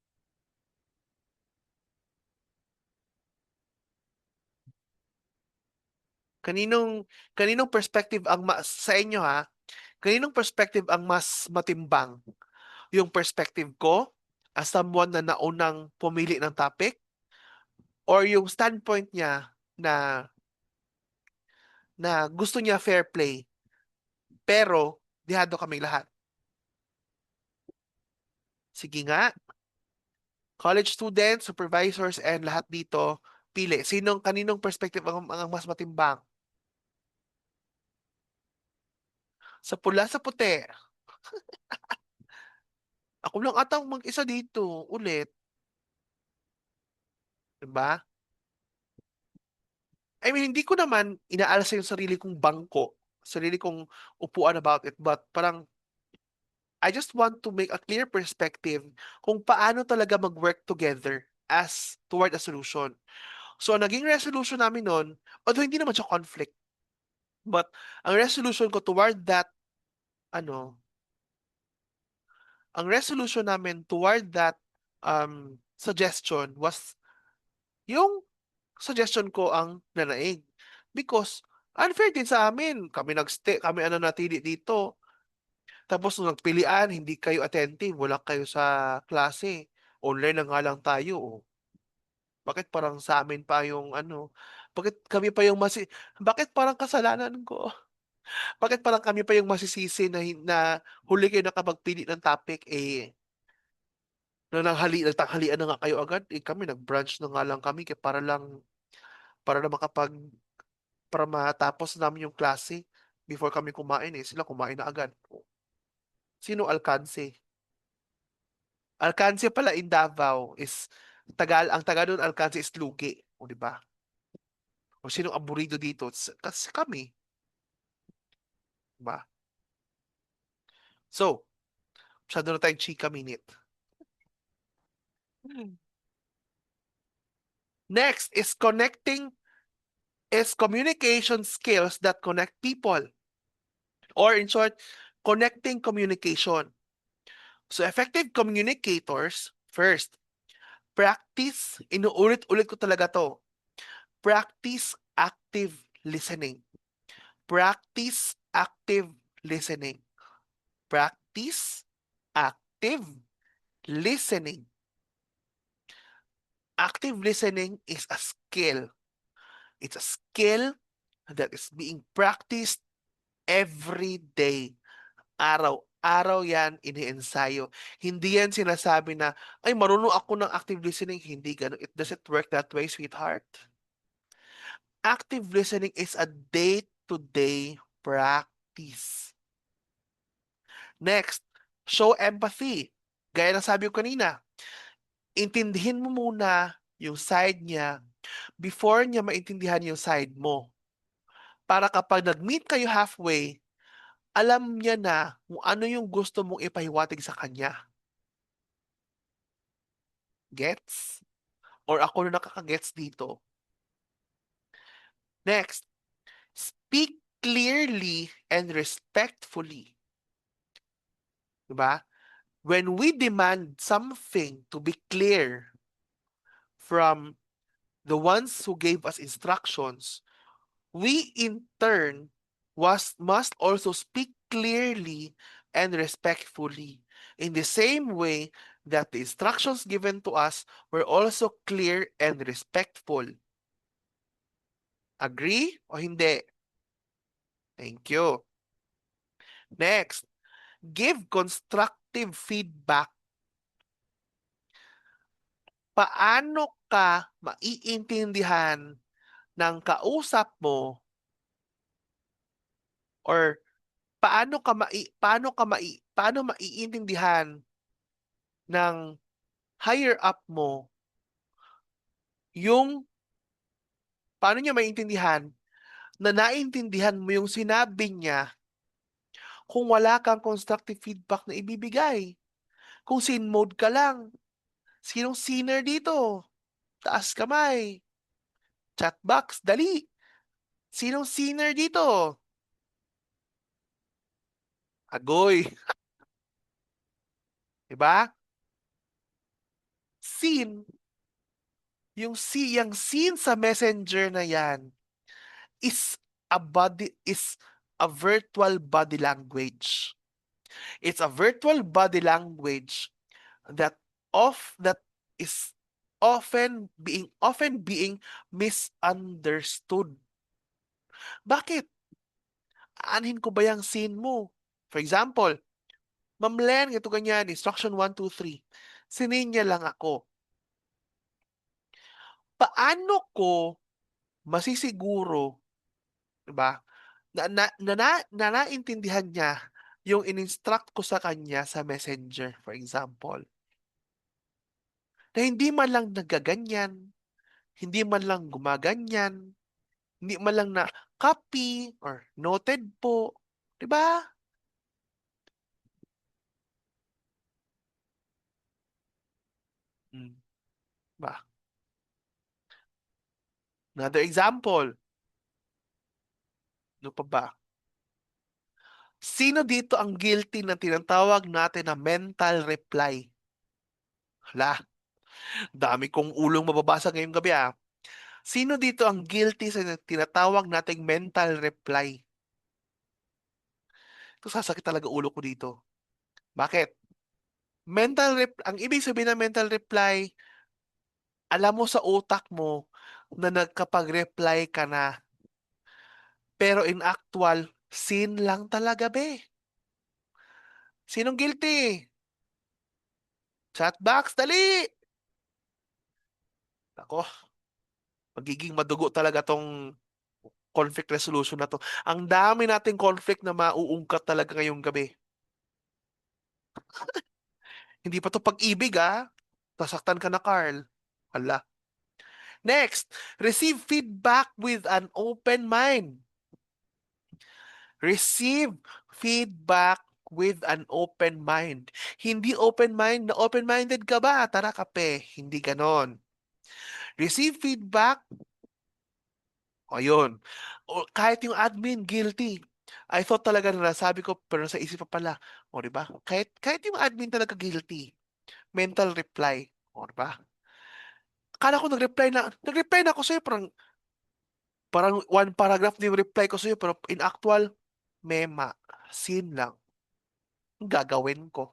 Kaninong perspective sa inyo ha? Kaninong perspective ang mas matimbang? Yung perspective ko as someone na naunang pumili ng topic, or yung standpoint niya na gusto niya fair play pero dihado kaming lahat? Sige nga, college students, supervisors, and lahat dito, pili. Kaninong perspective ang mas matimbang? Sa pula, sa puti. Ako lang atang mag-isa dito, ulit. Diba? I mean, hindi ko naman inaalsa yung sarili kong bangko, sarili kong upuan about it, but parang, I just want to make a clear perspective kung paano talaga mag-work together as toward a solution. So, ang naging resolution namin nun, although hindi naman siya conflict, but ang resolution ko toward that, ano, ang resolution namin toward that suggestion was yung suggestion ko ang nanaig. Because unfair din sa amin. Kami natili dito. Tapos nung nagpilian, hindi kayo attentive, wala kayo sa klase. Online na nga lang tayo, oh. Bakit parang sa amin pa yung ano, bakit parang kasalanan ko? Bakit parang kami pa yung masisisi na huli kayo nakapagpili ng topic, nagtanghalian na nga kayo agad, kami nag-brunch na nga lang kami, para na para matapos namin yung klase before kami kumain, sila kumain na agad. Sino alkanse? Alkanse pala in Davao is ang taga doon alkanse is lugi, o di ba? O sino aburido dito? Kasi kami, di ba? So, masyado na tayong chika minute. Next is communication skills that connect people. Or in short, connecting communication. So effective communicators, first, practice, inuulit-ulit ko talaga to, practice active listening. Practice active listening. Practice active listening. Active listening is a skill. It's a skill that is being practiced every day. Araw-araw yan iniensayo. Hindi yan sinasabi na, ay, marunong ako ng active listening. Hindi ganun. It doesn't work that way, sweetheart. Active listening is a day-to-day practice. Next, show empathy. Gaya ng sabi ko kanina, intindihin mo muna yung side niya before niya maintindihan yung side mo. Para kapag nag-meet kayo halfway, alam niya na kung ano yung gusto mong ipahiwatig sa kanya. Gets? Or ako na nakaka-gets dito. Next, speak clearly and respectfully. Diba? When we demand something to be clear from the ones who gave us instructions, we in turn must also speak clearly and respectfully in the same way that the instructions given to us were also clear and respectful. Agree o hindi? Thank you. Next, give constructive feedback. Paano ka maiintindihan ng kausap mo or paano maiintindihan ng higher up mo yung paano niya maiintindihan na naintindihan mo yung sinabi niya kung wala kang constructive feedback na ibibigay. Kung sin mode ka lang. Sinong sinner dito? Taas kamay. Chat box, dali. Sinong sinner dito? Agoy. Diba? Scene. Yung scene sa messenger na yan is is a virtual body language. It's a virtual body language that that is often being misunderstood. Bakit? Aanhin ko ba yung scene mo? For example, Ma'am Len, ito ganyan, instruction 1, 2, 3. Sininya lang ako. Paano ko masisiguro, diba, na naintindihan niya yung in-instruct ko sa kanya sa messenger, for example, na hindi man lang nagaganyan, hindi man lang gumaganyan, hindi man lang na copy or noted po, di ba? Hmm, ba? Another example, ano pa ba? Sino dito ang guilty na tinatawag natin na mental reply? Hala, dami kong ulong mababasa ngayong gabi ah. Sino dito ang guilty sa tinatawag nating mental reply? Ito sasakit talaga ulo ko dito. Bakit? Ang ibig sabihin ng mental reply, alam mo sa utak mo na nagkapag-reply ka na. Pero in actual, sin lang talaga, be. Sinong guilty? Chatbox, dali! Ako, magiging madugo talaga tong conflict resolution na to. Ang dami nating conflict na mauungkat talaga ngayong gabi. Hindi pa to pag-ibig, ah. Tasaktan ka na, Carl. Hala. Next, receive feedback with an open mind. Receive feedback with an open mind. Hindi open mind na open-minded ka ba? Tara kape. Hindi ganon. Receive feedback. O yun. O, kahit yung admin, guilty. I thought talaga na nasabi ko, pero sa isip pa pala. O, di ba? Kahit yung admin talaga guilty. Mental reply. O, di ba? Akala ko nag-reply na ako sa'yo, parang one paragraph na yung reply ko sa'yo, pero in actual, mema, sin lang. Ang gagawin ko.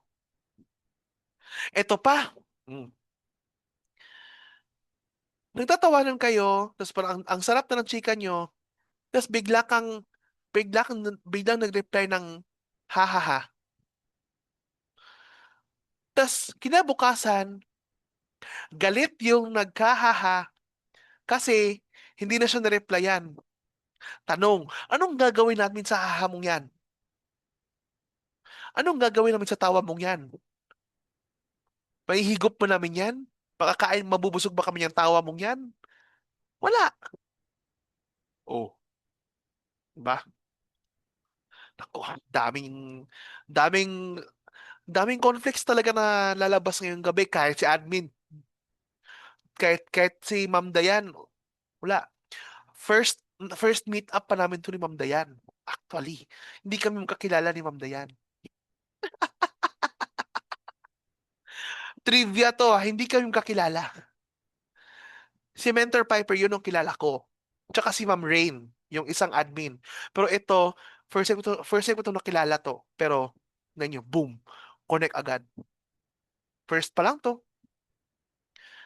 Eto pa. Mm. Nagtatawanan kayo, tapos parang ang sarap na ng chika nyo, tapos biglang nag-reply ng ha ha ha. Tapos kinabukasan, galit yung nagka-ha-ha kasi hindi na siya na-replyan. Tanong, anong gagawin namin sa haha mong yan? Anong gagawin namin sa tawa mong yan? Mahihigop mo namin yan? Mabubusog ba kami yung tawa mong yan? Wala. Oh, diba? Ako, daming, daming conflicts talaga na lalabas ngayong gabi kahit si admin, kahit si Ma'am Dayan, wala. First, first meet up pa namin to ni Ma'am Dayan. Actually, hindi kami magkakilala ni Ma'am Dayan. Trivia to, hindi kami magkakilala. Si Mentor Piper, yun ang kilala ko. Tsaka si Ma'am Rain, yung isang admin. Pero ito, first time ko to nakilala to. Pero, ganyan, boom, connect agad. First pa lang to.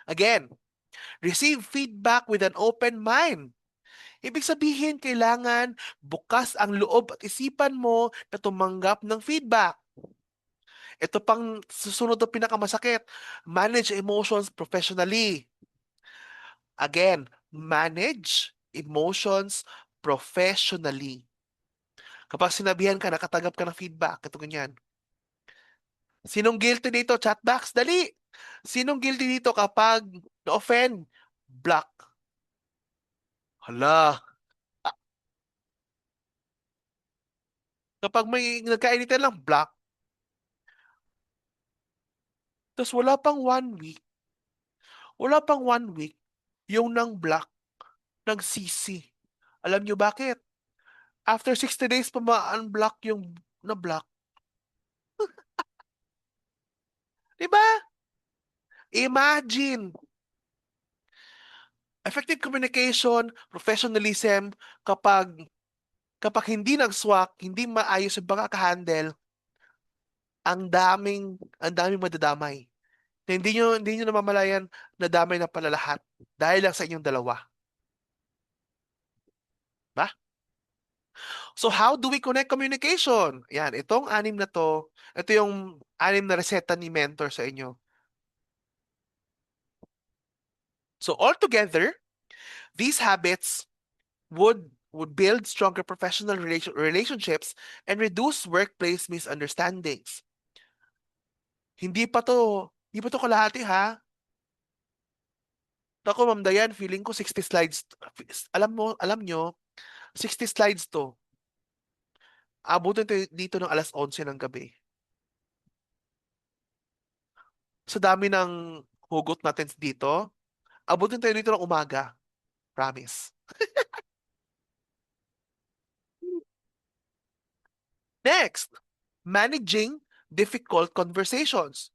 Again, receive feedback with an open mind. Ibig sabihin, kailangan bukas ang loob at isipan mo na tumanggap ng feedback. Ito pang susunod na pinakamasakit. Manage emotions professionally. Again, manage emotions professionally. Kapag sinabihan ka, nakatanggap ka ng feedback, ito ganyan. Sinong guilty dito? Chatbox, dali! Sinong guilty dito kapag na-offend? Block. Hala. Kapag may nagkainitan lang, block. Tapos wala pang one week, yung nang block, nagsisi. Alam nyo bakit? After 60 days pa ma-unblock yung na-block. Di ba? Imagine. Effective communication, professionalism, kapag hindi nag-swak, hindi maayos yung pagkakahandle, ang daming madadamay. Na hindi nyo namamalayan na damay na pala lahat dahil lang sa inyong dalawa. Ba? So how do we connect communication? Yan, itong anim na to, ito yung anim na reseta ni mentor sa inyo. So altogether, these habits would build stronger professional relationships and reduce workplace misunderstandings. Hindi pa to kalahati ha. Ako, Ma'am Dayan, feeling ko 60 slides. Alam nyo, 60 slides to. Abutin tayo dito ng alas 11 ng gabi. Sa dami ng hugot natin dito, abutin tayo dito ng umaga. Promise. Next, managing difficult conversations.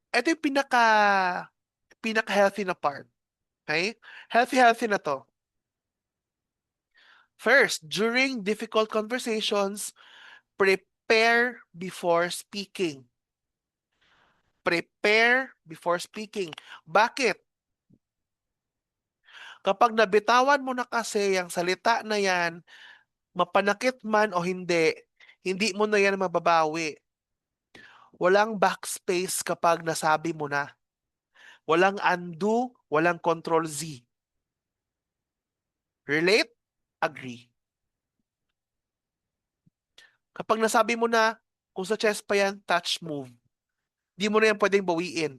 Ito yung pinaka-healthy na part. Okay? Healthy na to. First, during difficult conversations, prepare before speaking. prepare before speaking. Bakit? Kapag nabitawan mo na kasi ang salita na yan, mapanakit man o hindi mo na yan mababawi. Walang backspace kapag nasabi mo na. Walang undo, walang control Z. Relate? Agree. Kapag nasabi mo na, kung sa chest pa yan, touch move. Di mo na yan pwedeng bawiin.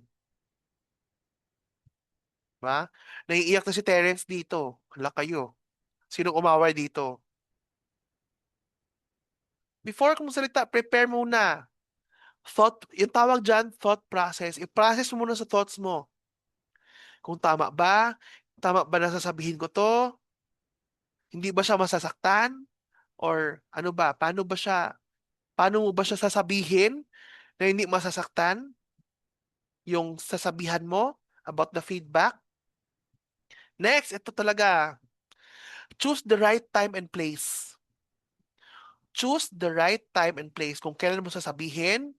Ba? Naiiyak na si Terence dito. Hala kayo. Sinong umaway dito? Before kung salita, prepare muna. Yung tawag dyan, thought process. I-process mo muna sa thoughts mo. Kung tama ba nasasabihin ko to? Hindi ba siya masasaktan? Or ano ba, paano mo ba siya sasabihin na hindi masasaktan yung sasabihan mo about the feedback? Next, ito talaga. Choose the right time and place. Choose the right time and place kung kailan mo sasabihin.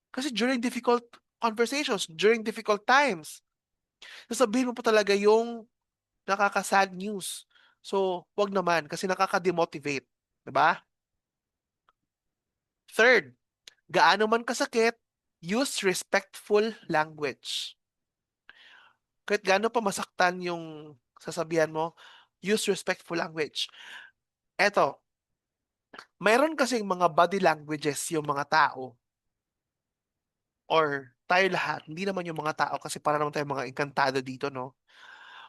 Kasi during difficult conversations, during difficult times, sasabihin mo pa talaga yung nakaka-sad news. So, wag naman kasi nakaka-demotivate. Diba? Third, gaano man kasakit, use respectful language. Kahit gaano pa masaktan yung sasabihan mo, use respectful language. Eto, mayroon kasing mga body languages yung mga tao or tayo lahat, hindi naman yung mga tao kasi para naman tayo mga engkantado dito, no?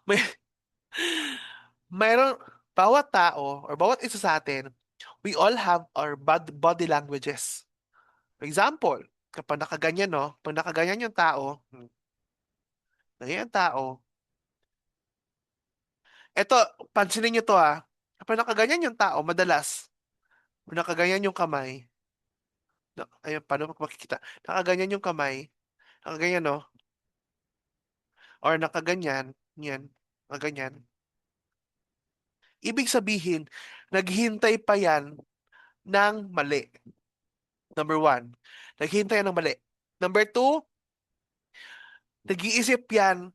May, mayroon, bawat tao or bawat isa sa atin, we all have our body languages. For example, kapag nakaganyan, no? Pag nakaganyan yung tao, ganyan yung tao, eto, pansinin nyo to kapag nakaganyan yung tao, madalas, pag nakaganyan yung kamay, ayun, paano makikita? Nakaganyan yung kamay, nakaganyan, no? Or nakaganyan, yan, nakaganyan. Ibig sabihin, naghihintay pa yan ng mali. Number one, naghihintay yan ng mali. Number two, nag-iisip yan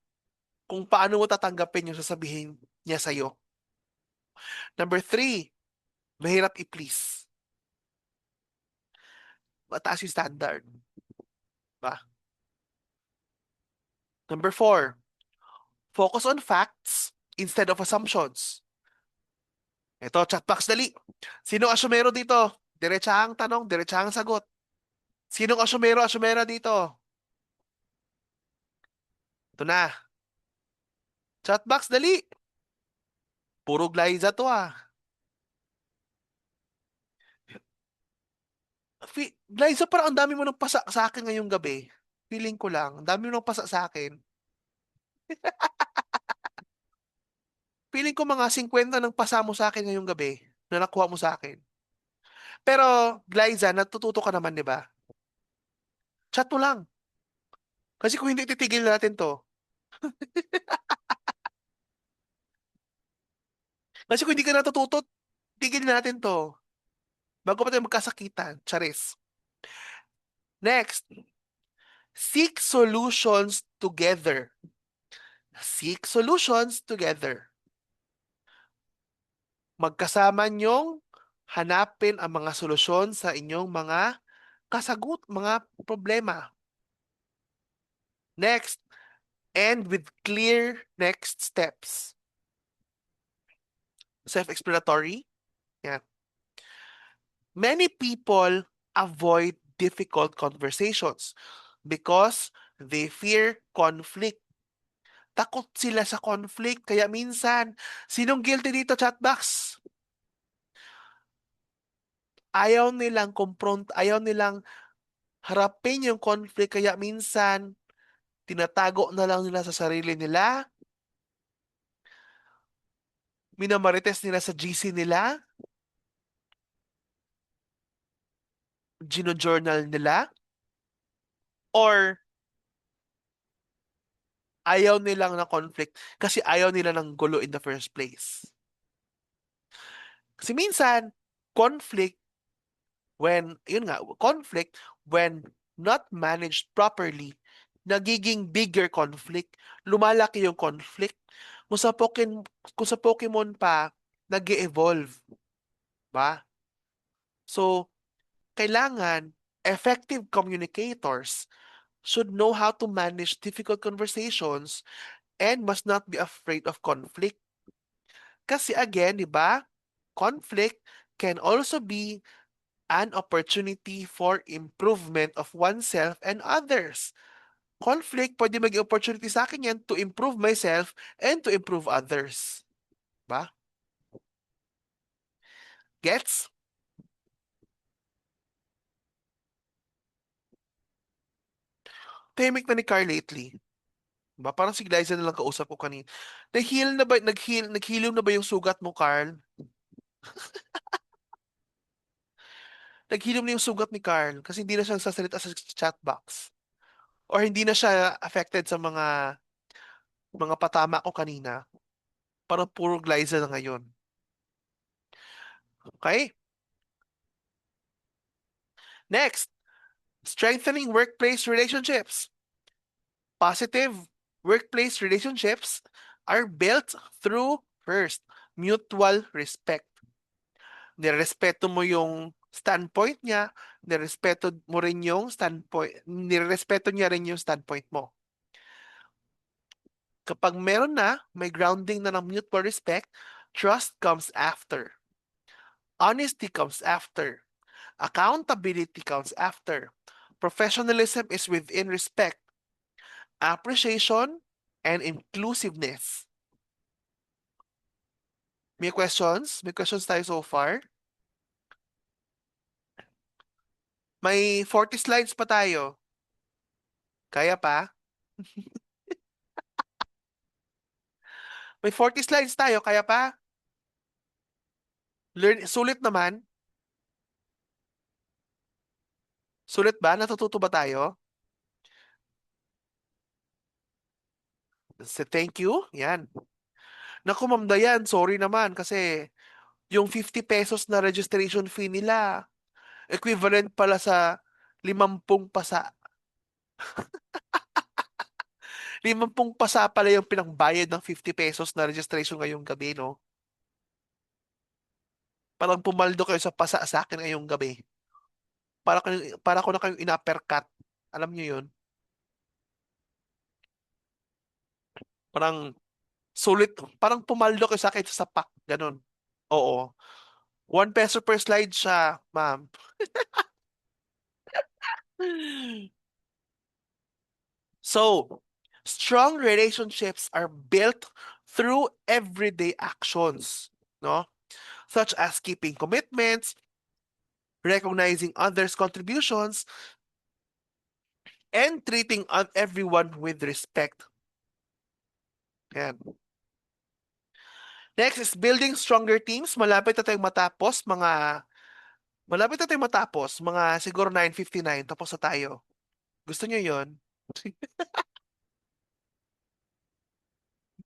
kung paano mo tatanggapin yung sasabihin niya sa'yo. Number three, mahirap i-please. Mataas yung standard. Ba? Number four, focus on facts instead of assumptions. Ito, chatbox dali. Sino asyumero dito? Diretsahang tanong, diretsahang sagot. Sinong asyumera dito? Ito na. Chatbox dali. Puro Glyza to Glyza, parang ang dami mo nang pasa sa akin ngayong gabi. Feeling ko lang, ang dami mo nang pasa sa akin. Feeling ko mga 50 nang pasa mo sa akin ngayong gabi na nakuha mo sa akin. Pero, Glyza, natututo ka naman, di ba? Chat mo lang. Kasi kung hindi, titigil natin to. Kasi kung hindi ka natututo, tigil natin to. Bago pa tayo magkasakitan. Charis. Next, seek solutions together. Seek solutions together. Magkasama niyong hanapin ang mga solusyon sa inyong mga problema. Next, end with clear next steps. Self-explanatory. Yan. Many people avoid difficult conversations because they fear conflict. Takot sila sa conflict. Kaya minsan, sinong guilty dito, chatbox? Ayaw nilang harapin yung conflict. Kaya minsan, tinatago na lang nila sa sarili nila. Minamarites nila sa GC nila. Gino-journal nila. Or ayaw nilang na conflict kasi ayaw nila ng gulo in the first place. Kasi minsan, conflict conflict when not managed properly, nagiging bigger conflict. Lumalaki yung conflict. Kung sa kung sa Pokemon pa, nag-evolve, ba? So, kailangan effective communicators should know how to manage difficult conversations and must not be afraid of conflict. Kasi again, di ba? Conflict can also be an opportunity for improvement of oneself and others. Conflict, pwede maging opportunity sa akin yan to improve myself and to improve others. Ba? Gets? Tahimik na ni Carl lately. Ba? Parang si Glyza na lang kausap ko kanina. Naghilom na ba yung sugat mo, Carl? Naghilom na yung sugat ni Carl kasi hindi na siya nagsasalita sa chat box. Or hindi na siya affected sa mga patama ko kanina. Parang puro Glyza na ngayon. Okay? Next, strengthening workplace relationships. Positive workplace relationships are built through, first, mutual respect. Nirespeto mo yung standpoint niya, nirespeto mo rin yung standpoint, nirespeto niya rin yung standpoint mo. Kapag meron na, may grounding na ng mutual respect, trust comes after. Honesty comes after. Accountability comes after. Professionalism is within respect. Appreciation and inclusiveness. May questions? May questions tayo so far? May 40 slides pa tayo. Kaya pa? May 40 slides tayo. Kaya pa? Sulit naman. Sulit ba? Natututo ba tayo? Thank you. Yan. Naku, Ma'am Dayan, sorry naman kasi yung 50 pesos na registration fee nila, equivalent pala sa 50 pasa. 50 pasa pala yung pinangbayad ng 50 pesos na registration ngayong gabi, no? Parang pumaldo kayo sa pasa sa akin ngayong gabi. Para ko na kayong ina-uppercut. Alam niyo yun? Parang sulit, parang pumaldo kayo sa akin sa sapak. Ganun. Oo. 1 peso per slide siya, ma'am. So, strong relationships are built through everyday actions, no? Such as keeping commitments, recognizing others' contributions, and treating everyone with respect. Yan. Next is building stronger teams. Malapit na tayong matapos, mga siguro 9:59 tapos na tayo. Gusto niyo 'yon?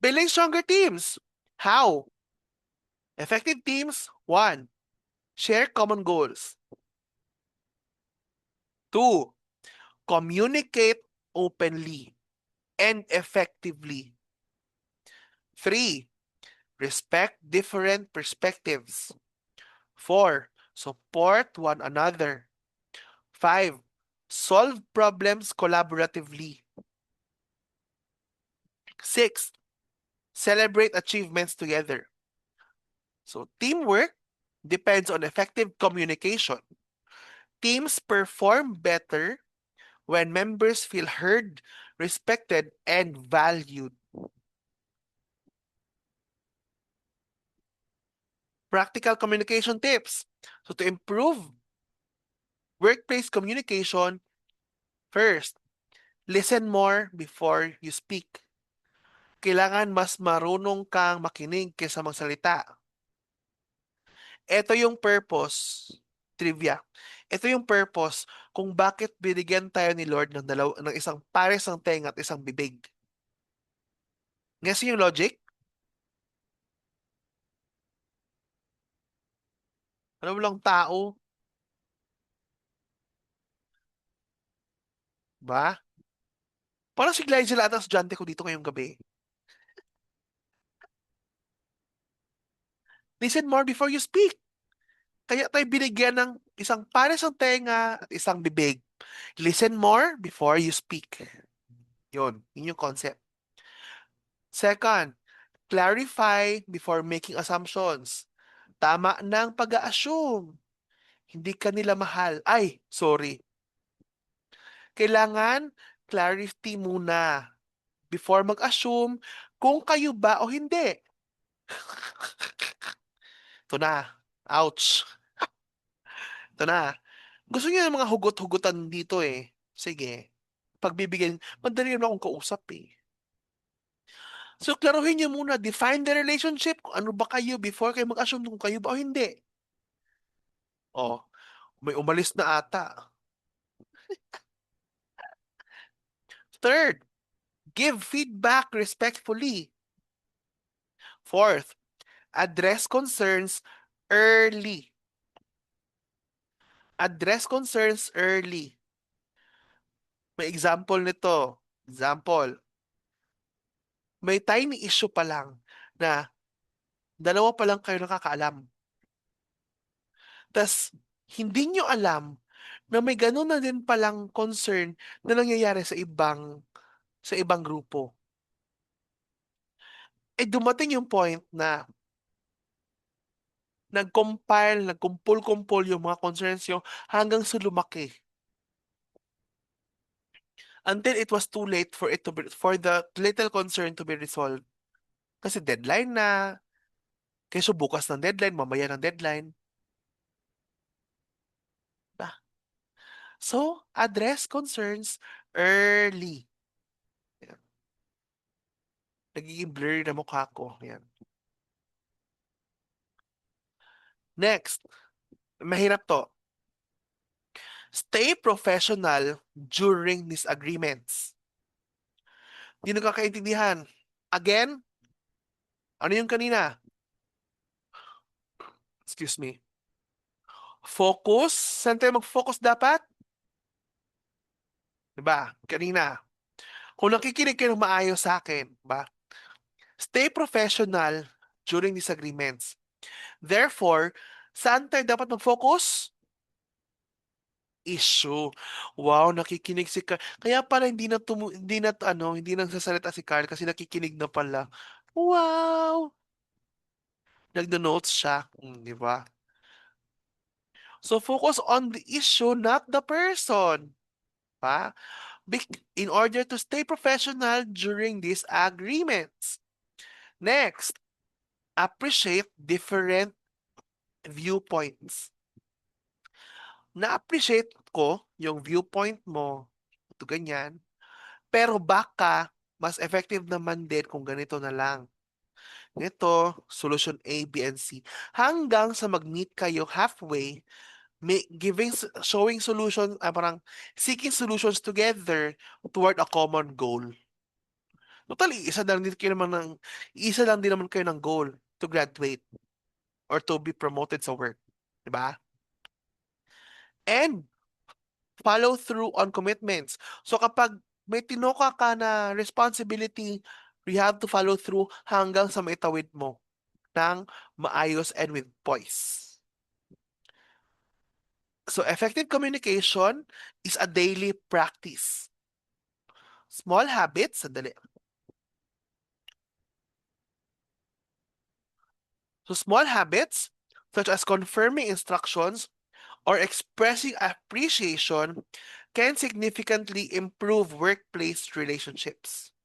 Building stronger teams. How? Effective teams, one, share common goals. Two, communicate openly and effectively. Three, respect different perspectives. Four, support one another. Five, solve problems collaboratively. Six, celebrate achievements together. So, teamwork depends on effective communication. Teams perform better when members feel heard, respected, and valued. Practical communication tips. So, to improve workplace communication, first, listen more before you speak. Kailangan mas marunong kang makinig kaysa magsalita. Ito yung purpose, trivia. Ito yung purpose kung bakit binigyan tayo ni Lord ng isang pares ng tenga at isang bibig. Guess yung logic? Ano lang tao? Ba? Parang si Glyzel ata ang estudyante ko dito ngayong gabi. Listen more before you speak. Kaya tayo binigyan ng isang pares ng tenga at isang bibig. Listen more before you speak. Yun yung concept. Second, clarify before making assumptions. Tama ng pag-a-assume. Hindi ka nila mahal. Ay, sorry. Kailangan clarity muna before mag-assume kung kayo ba o hindi. Ito na. Ouch. Ito na. Gusto niyo yung mga hugot-hugutan dito eh. Sige. Pagbibigyan, madali naman akong kausap eh. So, klaruhin niyo muna. Define the relationship. Kung ano ba kayo before kayo mag-assume kung kayo ba o hindi. Oh, may umalis na ata. Third, give feedback respectfully. Fourth, address concerns early. Address concerns early. May example nito. Example, may tiny issue pa lang na dalawa pa lang kayo nakakaalam. Tas, hindi nyo alam na may ganun na din palang concern na nangyayari sa ibang grupo. Eh dumating yung point na nagkumpul-kumpul yung mga concerns nyo hanggang sa lumaki. Until it was too late for the little concern to be resolved. Kasi deadline na, keso bukas ng deadline, mamaya ng deadline. Diba? So, address concerns early. Yan. Nagiging blurry na mukha ko. Yan. Next, mahirap to. Stay professional during disagreements. Hindi nagkakaintindihan. Again, ano yung kanina? Excuse me. Focus. Saan tayo mag-focus dapat? Diba? Kanina. Kung nakikinig kayo ng maayos sa akin, ba? Stay professional during disagreements. Therefore, saan tayo dapat mag-focus? Issue. Wow, nakikinig si Carl. Kaya pala hindi nagsasalita si Carl kasi nakikinig na pala. Wow! Nagdo-notes siya, di ba? So focus on the issue, not the person. Pa? In order to stay professional during these agreements. Next, appreciate different viewpoints. Na-appreciate ko yung viewpoint mo, ito ganyan, pero baka mas effective naman din kung ganito na lang. Ito, solution A, B, and C. Hanggang sa mag-meet kayo halfway, showing solutions, parang seeking solutions together toward a common goal. Totally, isa lang din naman kayo ng goal to graduate or to be promoted sa work. Diba? And follow through on commitments. So kapag may tinoka ka na responsibility, you have to follow through hanggang sa maitawid mo ng maayos and with poise. So effective communication is a daily practice. Small habits, sandali. So small habits, such as confirming instructions or expressing appreciation, can significantly improve workplace relationships.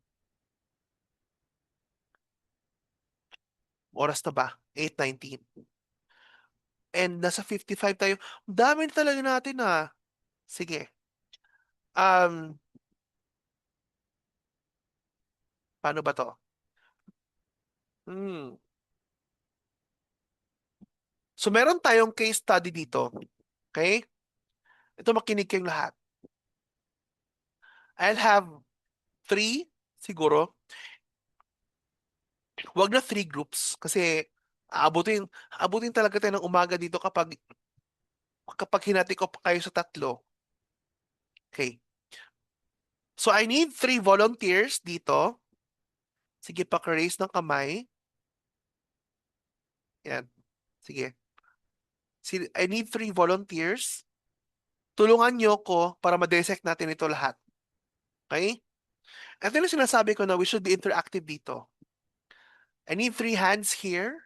Oras na ba? 8:19. And nasa 55 tayo. Dami talaga natin Sige. Um, Paano ba to? Hmm. So meron tayong case study dito. Okay? Ito makinig kayong lahat. I'll have three, siguro. Wag na three groups kasi abutin talaga tayo ng umaga dito kapag hinati ko pa kayo sa tatlo. Okay. So I need 3 volunteers dito. Sige, paki-raise ng kamay. Yan. Sige. I need 3 volunteers. Tulungan nyo ko para ma-dissect natin ito lahat. Okay? Ito yung sinasabi ko na we should be interactive dito. I need 3 hands here.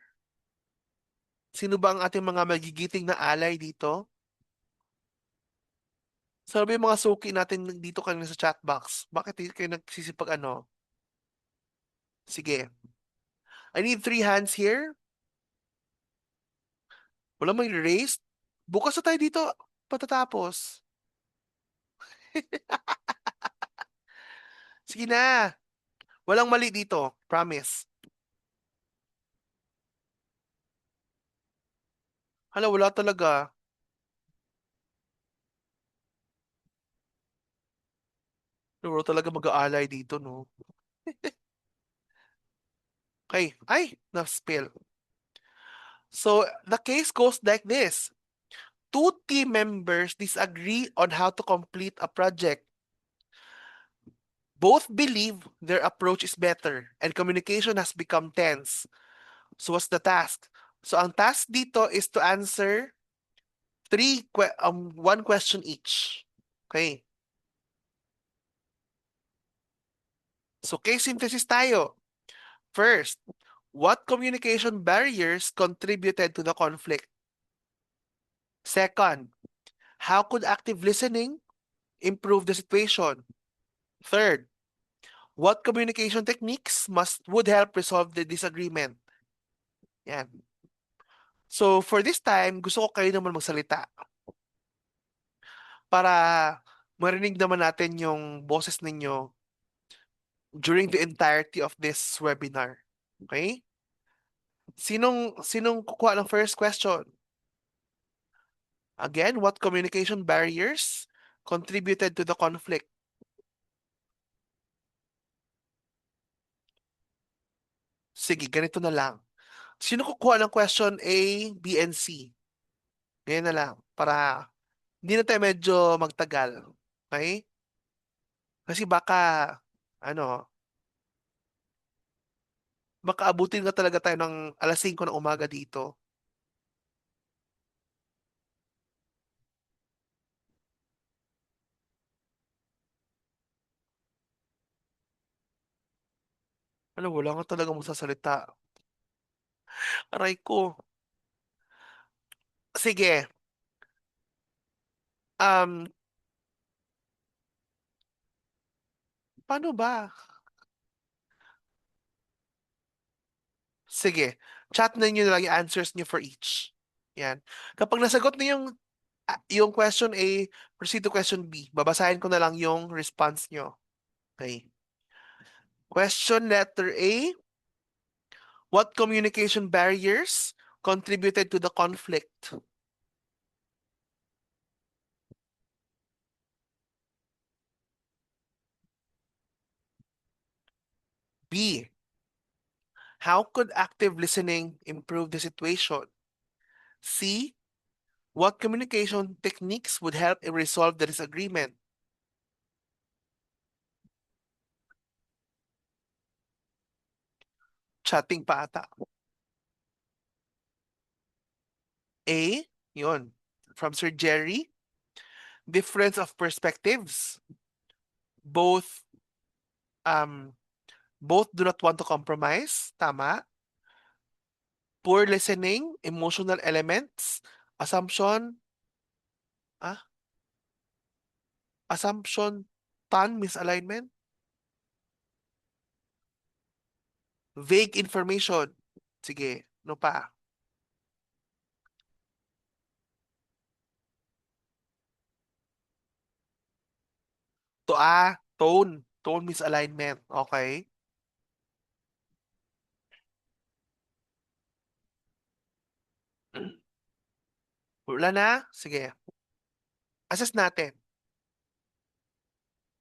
Sino ba ang ating mga magigiting na alay dito? Sabi yung mga suki natin dito kanina sa chat box. Bakit hindi kayo nagsisipag ano? Sige. I need 3 hands here. Wala may raised. Bukas na tayo dito patatapos. Sige na. Walang mali dito. Promise. Hala, wala talaga. Wala talaga mag-aalay dito, no? Okay. Ay, na-spill. So, the case goes like this. Two team members disagree on how to complete a project. Both believe their approach is better and communication has become tense. So, what's the task? So, ang task dito is to answer one question each. Okay. So, case synthesis tayo. First, what communication barriers contributed to the conflict? Second, how could active listening improve the situation? Third, what communication techniques would help resolve the disagreement? Yan. So, for this time, gusto ko kayo naman magsalita para marinig naman natin yung boses ninyo during the entirety of this webinar. Okay? Sinong kukuha ng first question? Again, what communication barriers contributed to the conflict? Sige, ganito na lang. Sino kukuha ng question A, B, and C? Ganyan na lang. Para hindi na tayo medyo magtagal. Okay? Kasi ano, baka abutin na talaga tayo ng alas 5 ng umaga dito. Ano, wala nga talaga magsasalita. Aray ko. Sige. Um, paano ba? Sige. Chat na niyo na lang yung answers niyo for each. Yan. Kapag nasagot na yung question A, proceed to question B. Babasahin ko na lang yung response nyo. Okay. Question letter A, what communication barriers contributed to the conflict? B, how could active listening improve the situation? C, what communication techniques would help resolve the disagreement? Chatting pa ata. A, yun. From Sir Jerry, difference of perspectives. Both um both do not want to compromise. Tama. Poor listening, emotional elements, assumption, ah, assumption, misalignment, vague information. Sige, no pa? Tone misalignment. Okay. Wala na? Sige. Assess natin.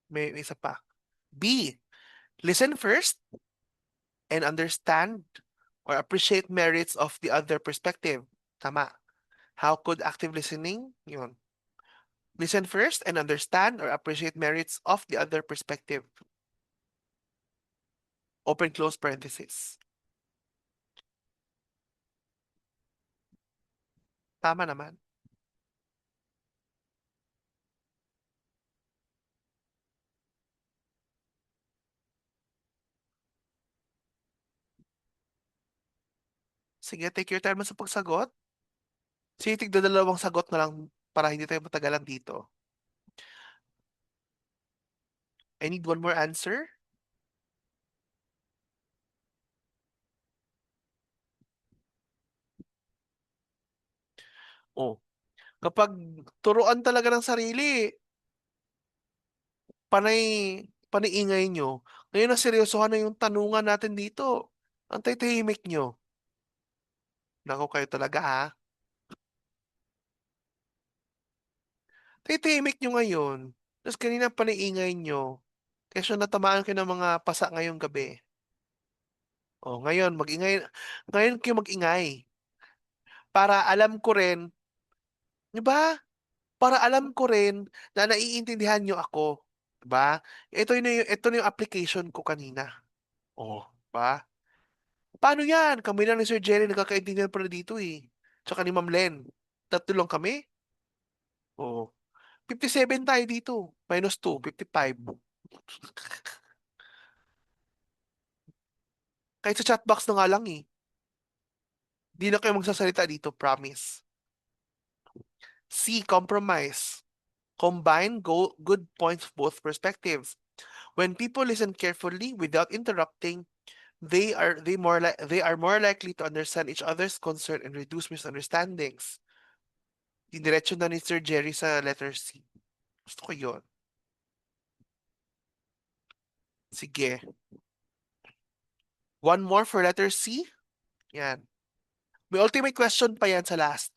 May isa pa. B, listen first and understand or appreciate merits of the other perspective. Tama. How could active listening? Yun. Listen first and understand or appreciate merits of the other perspective. Open close parenthesis. Tama naman. Sige, take your time sa pagsagot. Sige, tigda dalawang sagot na lang para hindi tayo matagalan dito. I need one more answer. Oh, kapag turuan talaga ng sarili, panay, paniingay nyo. Ngayon na seryosohan na yung tanungan natin dito. Ang tahimik nyo. Nako kayo talaga ha. Tahimik nyo ngayon. Tapos kanina paniingay nyo. Kaya natamaan kayo ng mga pasa ngayong gabi. Oh, ngayon, mag-ingay. Ngayon kayo mag-ingay. Para alam ko rin, di ba? Para alam ko rin na naiintindihan nyo ako. Di ba? Ito na yung application ko kanina. Oh, ba? Paano yan? Kami lang ni Sir Jerry nagkakaintindihan pala dito eh. Tsaka ni Ma'am Len. Tatlo lang kami? Oh. 57 tayo dito. Minus 2, 55. Kahit sa chatbox na nga lang eh. Di na kayo magsasalita dito, promise. C. Compromise. Combine good points of both perspectives. When people listen carefully without interrupting, they are more likely to understand each other's concern and reduce misunderstandings. Diniretso na ni Sir Jerry sa letter C. Gusto ko yun. Sige. One more for letter C. Yan. May ultimate question pa yan sa last.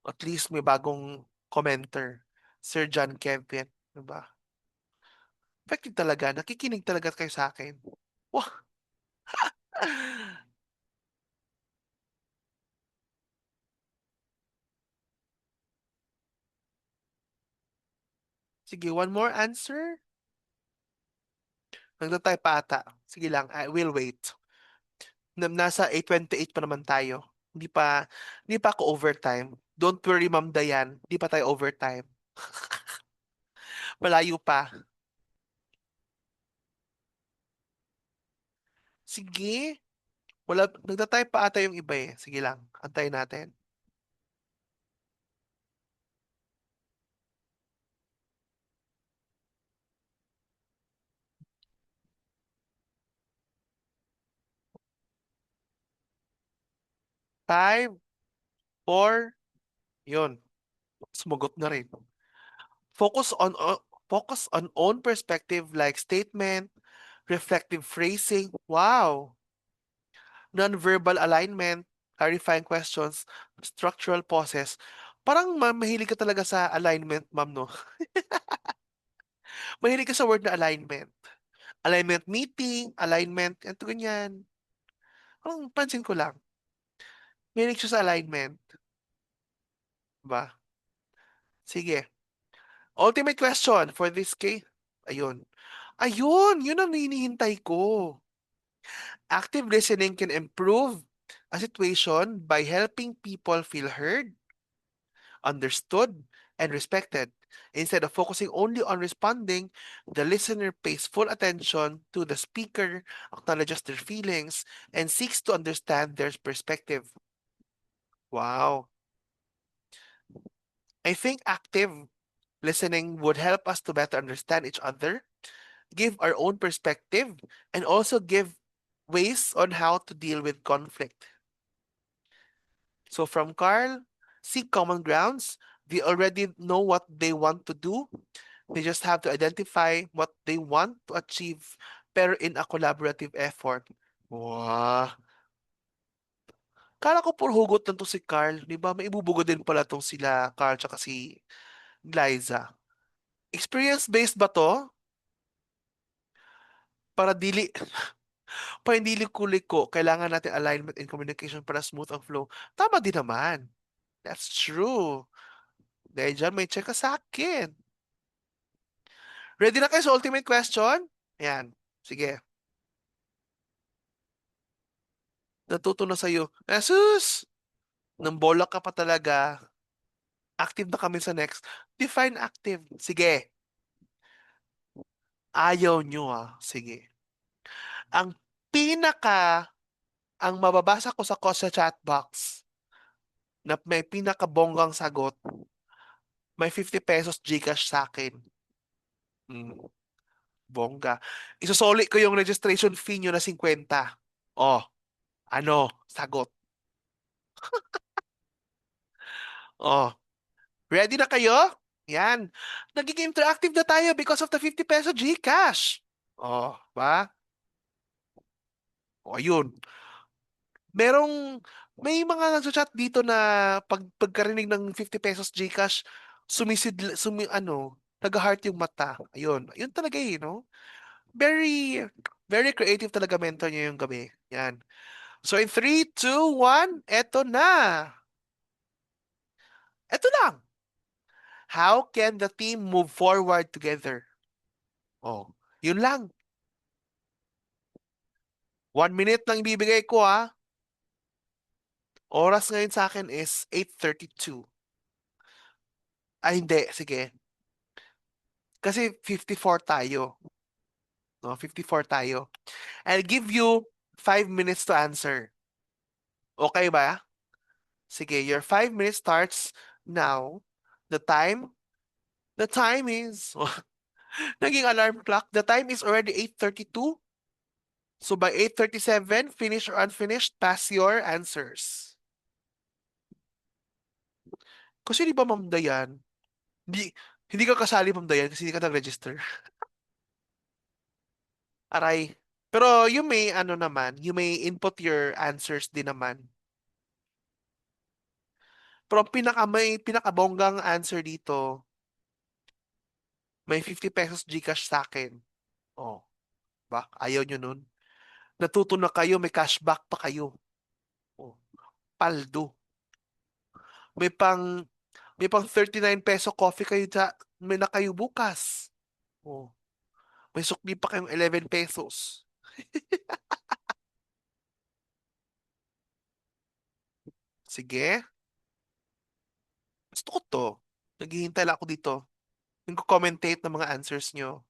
At least may bagong commenter. Sir John Kevin. Diba? Effective talaga. Nakikinig talaga kayo sa akin. Wah! Sige, one more answer. Nagtatay pa ata. Sige lang, I will wait. Nasa 8:28 pa naman tayo. Hindi pa ako overtime. Don't worry, Ma'am Dayan. Hindi pa tayo overtime. Malayo pa. Sige. Nagtatype pa ata yung iba eh. Sige lang, antayin natin. Five, four, yun. Sumagot na rin. Focus on o- Focus on own perspective like statement, reflective phrasing. Wow. Non-verbal alignment, clarifying questions, structural pauses. Parang mahilig ka talaga sa alignment, ma'am, no? Mahilig ka sa word na alignment. Alignment meeting, alignment, ito ganyan. Parang pansin ko lang. Mahilig siya sa alignment. Ba? Sige. Ultimate question for this case. Ayun. Ayun! Yun ang hinihintay ko. Active listening can improve a situation by helping people feel heard, understood, and respected. Instead of focusing only on responding, the listener pays full attention to the speaker, acknowledges their feelings, and seeks to understand their perspective. Wow. I think active listening would help us to better understand each other, give our own perspective, and also give ways on how to deal with conflict. So from Carl, seek common grounds. They already know what they want to do. They just have to identify what they want to achieve, pero in a collaborative effort. Wow. Kala ko puro hugot lang to si Carl. Di ba? May ibubugo din pala tong sila Carl tsaka si Liza. Experience-based ba to? Para dili, Pa hindi liko-liko, kailangan natin alignment and communication para smooth ang flow. Tama din naman. That's true. Dahil dyan, may check ka sa akin. Ready na kayo sa ultimate question? Ayan. Sige. Natuto na sa'yo. Jesus! Nang bola ka pa talaga. Active na kami sa next. Define active. Sige. Ayaw nyo Sige. Ang pinaka, ang mababasa ko sa chat box na may pinakabonggang sagot, may 50 pesos GCash sa akin. Mm, bongga. Isusoli ko yung registration fee nyo na 50. Oh, ano? Sagot. Oh, ready na kayo? Yan. Nagiging interactive na tayo because of the 50 peso GCash. Oh, ba? O, ayun. Merong, may mga nagchat dito na pagkarinig ng 50 pesos GCash, nag-heart yung mata. Ayun. Ayun talaga no? Very, very creative talaga mentor niya yung gabi. Yan. So in 3, 2, 1, eto na. Eto lang. How can the team move forward together? Oh, yun lang. 1 minute lang ibibigay ko Oras ngayon sa akin is 8:32. Ay, hindi. Sige. Kasi 54 tayo. No, 54 tayo. I'll give you 5 minutes to answer. Okay ba? Sige, your 5 minutes starts now. The time, the time is, naging alarm clock. The time is already 8:32. So by 8:37, finish or unfinished, pass your answers. Kasi di ba, Ma'am Dayan? Hindi, hindi ka kasali, Ma'am Dayan, kasi hindi ka nag-register. Aray. Pero you may, you may input your answers din naman. Pero may pinakabonggang answer dito, may 50 pesos GCash sa akin. Oh, ba? Ayaw nyo nun? Natuto na kayo, may cashback pa kayo. Oh, paldo. May pang, may pang 39 peso coffee kayo may na kayo bukas. Oh, may sukli pa kayong 11 pesos. Sige. Gusto ko to. Naghihintay lang ako dito. Yung commentate ng mga answers nyo.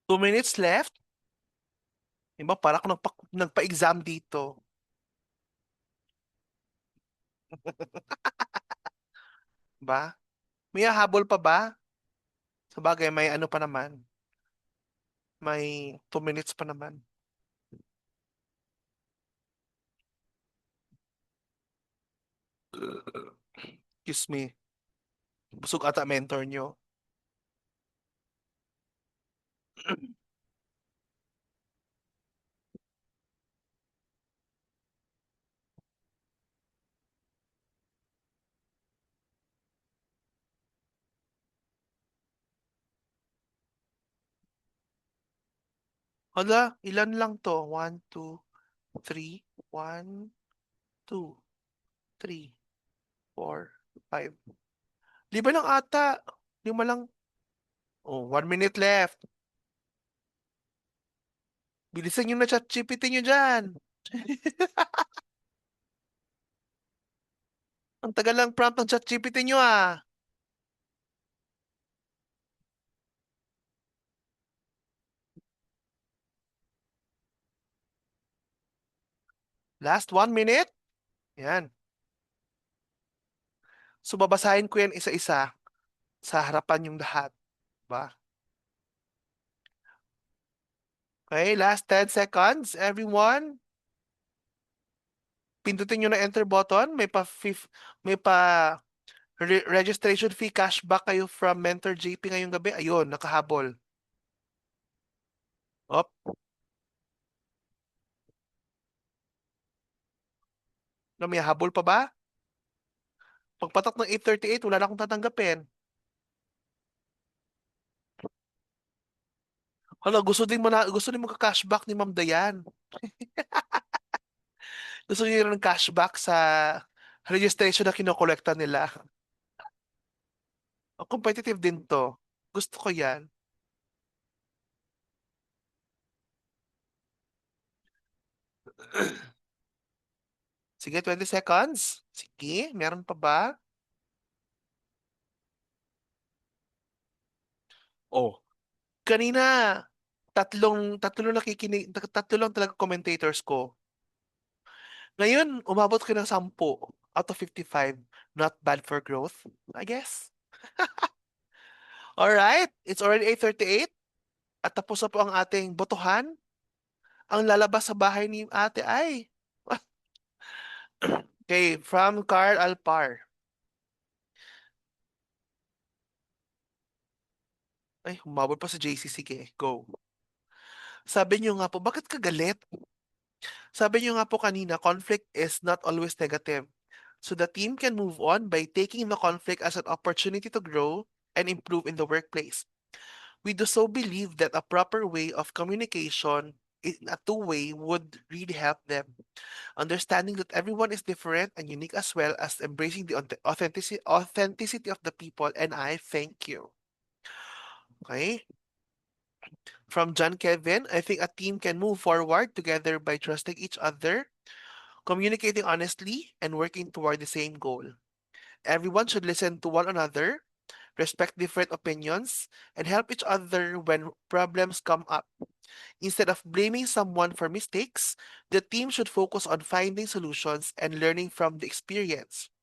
2 minutes left. Diba, para ako nagpa-exam dito. Ba? May hahabol pa ba? Sa bagay, may ano pa naman. May 2 minutes pa naman. Excuse me. Busog ata mentor nyo. Hala, ilan lang to? 1, 2, 3, 1, 2, 3, 4, 5. Lima lang ata. Lima lang. Oh, 1 minute left. Bilisan nyo na chat GPT nyo dyan. Ang tagal lang prompt ng chat GPT nyo ah. Last 1 minute. Yan. So babasahin ko yan isa-isa sa harapan yung lahat. Ba? Okay, last 10 seconds, everyone. Pindutin nyo na enter button. May pa registration fee cashback kayo from Mentor JP ngayong gabi. Ayun, nakahabol. Op. Na may habol pa ba? Pagpatak ng 8:38, wala na akong tatanggapin. Hala, gusto din mo ka-cashback ni Ma'am Dayan. Gusto niyo ng cashback sa registration na kinokolekta nila. Oh, competitive din to. Gusto ko yan. Sige, 20 seconds. Sige, meron pa ba? Oh, kanina, tatlo lang talaga commentators ko. Ngayon, umabot ka ng 10 out of 55. Not bad for growth, I guess. Alright, it's already 8:38 at tapos na po ang ating botohan. Ang lalabas sa bahay ni ate ay... Okay, from Carl Alpar. Ay, humabol pa sa JC. Sige, go. Sabi niyo nga po, bakit ka galit? Sabi niyo nga po kanina, conflict is not always negative. So the team can move on by taking the conflict as an opportunity to grow and improve in the workplace. We do so believe that a proper way of communication in a two-way would really help them. Understanding that everyone is different and unique as well as embracing the authenticity of the people, and I thank you. Okay? From John Kevin, I think a team can move forward together by trusting each other, communicating honestly, and working toward the same goal. Everyone should listen to one another, respect different opinions, and help each other when problems come up. Instead of blaming someone for mistakes, the team should focus on finding solutions and learning from the experience.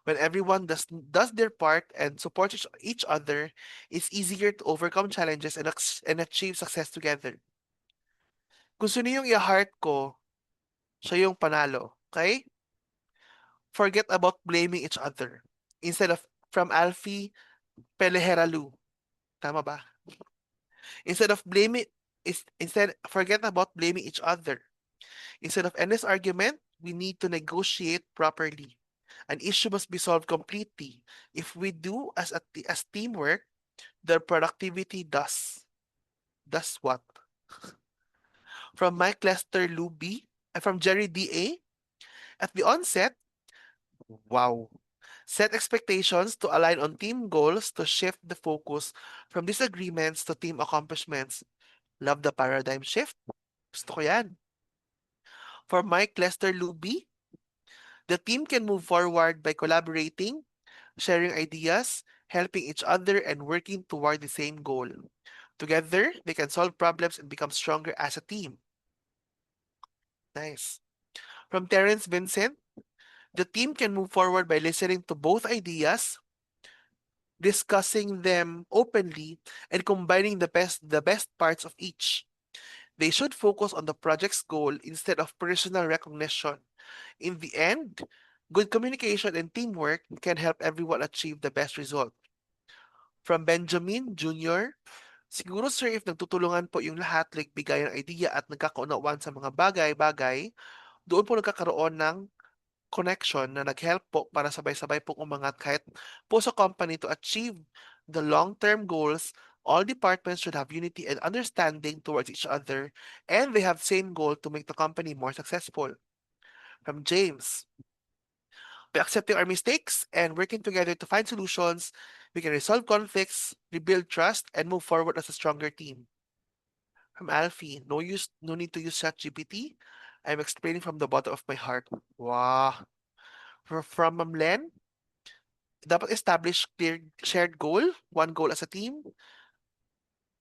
When everyone does their part and supports each other, it's easier to overcome challenges and achieve success together. Kung sino yung i-heart ko, siya yung panalo. Okay? Forget about blaming each other. Instead of from Alfie Peleheralu. Tama ba? Instead of blaming instead forget about blaming each other. Instead of endless argument, we need to negotiate properly. An issue must be solved completely. If we do as teamwork, the productivity does what? From Mike Lester Luby, from Jerry DA, at the onset, wow. Set expectations to align on team goals to shift the focus from disagreements to team accomplishments. Love the paradigm shift. Gusto ko yan. For Mike Lester Luby, the team can move forward by collaborating, sharing ideas, helping each other, and working toward the same goal. Together, they can solve problems and become stronger as a team. Nice. From Terence Vincent, the team can move forward by listening to both ideas, discussing them openly, and combining the best parts of each. They should focus on the project's goal instead of personal recognition. In the end, good communication and teamwork can help everyone achieve the best result. From Benjamin Jr., siguro sir if nagtutulungan po yung lahat like bigay ng idea at nagkakaunawaan sa mga bagay-bagay, doon po nagkakaroon ng connection na nag-help po para sabay-sabay pong umangat kahit po sa company to achieve the long-term goals. All departments should have unity and understanding towards each other, and they have same goal to make the company more successful. From James, by accepting our mistakes and working together to find solutions, we can resolve conflicts, rebuild trust, and move forward as a stronger team. From Alfie, no need to use ChatGPT. I'm explaining from the bottom of my heart. Wow. From Mamlen, dapat establish clear shared goal, one goal as a team,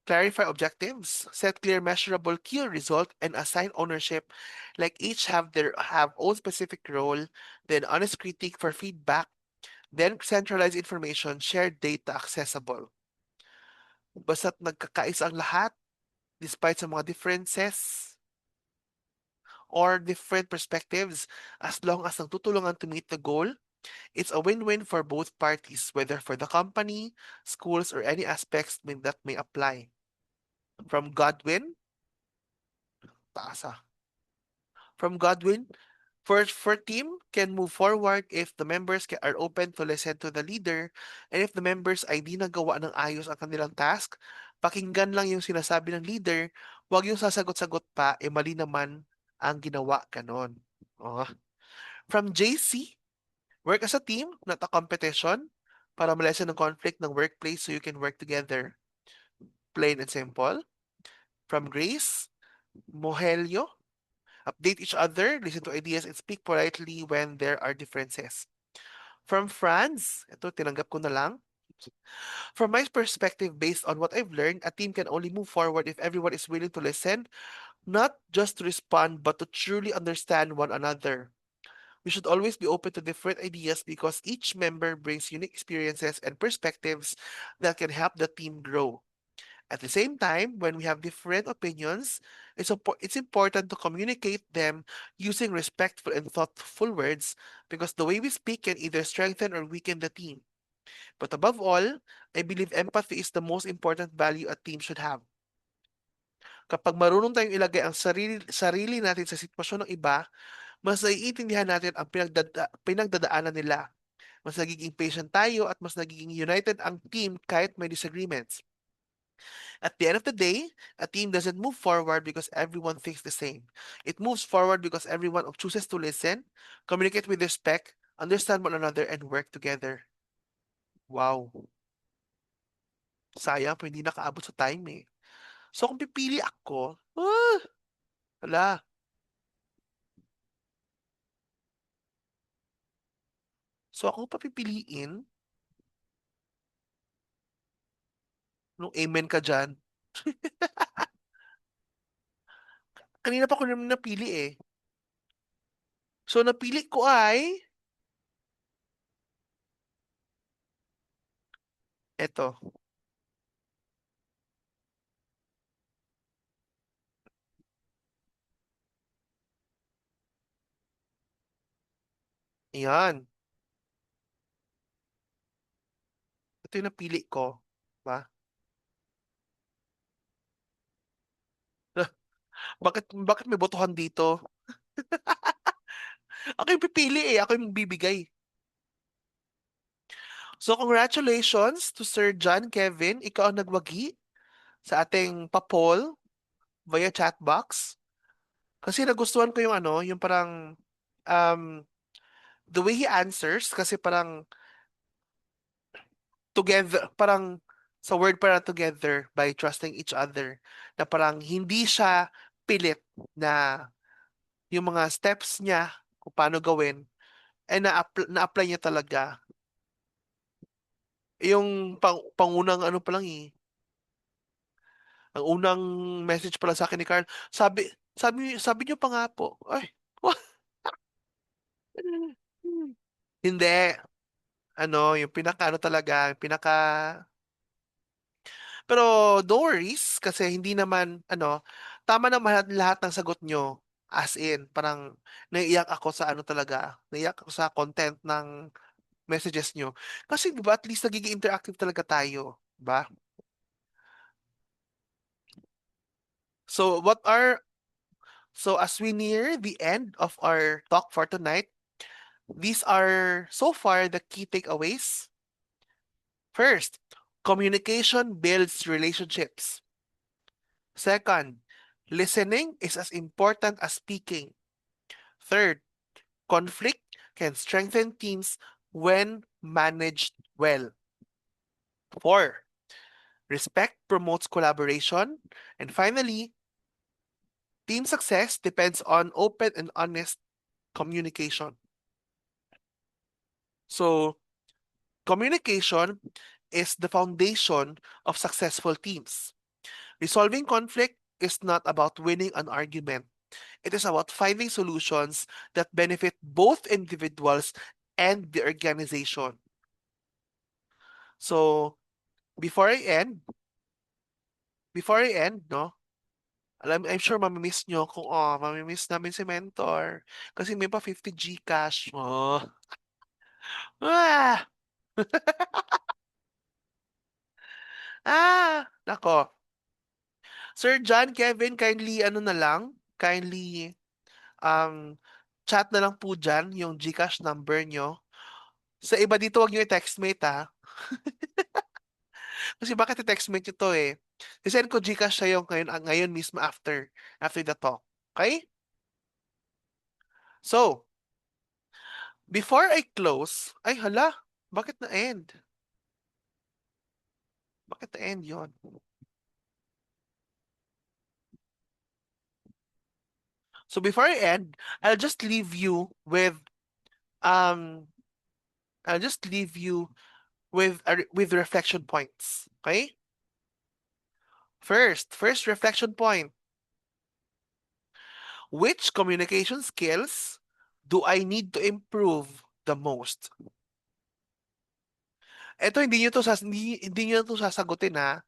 clarify objectives, set clear measurable key result, and assign ownership. Like each have own specific role, then honest critique for feedback, then centralized information, shared data accessible. Basta't nagkakaisa ang lahat, despite sa mga differences or different perspectives, as long as nagtutulungan to meet the goal, it's a win-win for both parties, whether for the company, schools, or any aspects that may apply. From Godwin, taas ah. From Godwin, for team can move forward if the members are open to listen to the leader, and if the members ay di nagawa ng ayos ang kanilang task, pakinggan lang yung sinasabi ng leader, huwag yung sasagot-sagot pa, mali naman ang ginawa, ganon. Oh. From JC, work as a team, not a competition, para malesen ng conflict ng workplace so you can work together. Plain and simple. From Grace, Mohelio, update each other, listen to ideas, and speak politely when there are differences. From Franz, ito tinanggap ko na lang. From my perspective, based on what I've learned, a team can only move forward if everyone is willing to listen, not just to respond, but to truly understand one another. We should always be open to different ideas because each member brings unique experiences and perspectives that can help the team grow. At the same time, when we have different opinions, it's important to communicate them using respectful and thoughtful words because the way we speak can either strengthen or weaken the team. But above all, I believe empathy is the most important value a team should have. Kapag marunong tayong ilagay ang sarili natin sa sitwasyon ng iba, mas naiintindihan natin ang pinagdadaanan nila. Mas nagiging patient tayo at mas nagiging united ang team kahit may disagreements. At the end of the day, a team doesn't move forward because everyone thinks the same. It moves forward because everyone chooses to listen, communicate with respect, understand one another, and work together. Wow. Sayang po hindi nakaabot sa time eh. So kung pipili ako, wala. So ako papipiliin, nung amen ka dyan. Kanina pa ko naman napili eh. So napili ko ay, eto. Ayan. Ito yung napili ko. Ba? Bakit may botohan dito? Ako yung pipili eh. Ako yung bibigay. So congratulations to Sir John Kevin. Ikaw ang nagwagi sa ating pa-poll via chat box. Kasi nagustuhan ko yung yung parang um, the way he answers kasi parang together, parang sa word para together by trusting each other na parang hindi siya pilit na yung mga steps niya kung paano gawin ay na-apply niya talaga. Yung pangunang ano pa lang eh, Ang unang message pala sa akin ni Carl, sabi niyo pa nga po. Ay, hindi. Ano, yung pinaka ano talaga, yung pinaka pero no worries kasi hindi naman ano, tama naman lahat ng sagot nyo. As in, parang naiiyak ako sa ano talaga, naiiyak ako sa content ng messages nyo. Kasi 'di ba at least nagiging interactive talaga tayo, 'di ba? So so as we near the end of our talk for tonight, these are so far the key takeaways. First, communication builds relationships. Second, listening is as important as speaking. Third, conflict can strengthen teams when managed well. Four, respect promotes collaboration. And finally, team success depends on open and honest communication. So, communication is the foundation of successful teams. Resolving conflict is not about winning an argument. It is about finding solutions that benefit both individuals and the organization. So, before I end, no, I'm sure mamimiss nyo kung, mamimiss namin si Mentor. Kasi may pa 50 Gcash. Oh. Ah! Nako. Sir John, Kevin, kindly, ano na lang, kindly, um, chat na lang po dyan, yung Gcash number nyo. Sa iba dito, wag nyo i-textmate, ha? Kasi bakit i-textmate nyo to, eh? I-send ko Gcash sa'yo ngayon mismo after the talk. Okay? So, before I close, ay hala, bakit na-end? Bakit na-end yon? So before I end, I'll just leave you with um I'll just leave you with reflection points. Okay? First reflection point. Which communication skills do I need to improve the most? Ito hindi niyo to sasagutin, ha.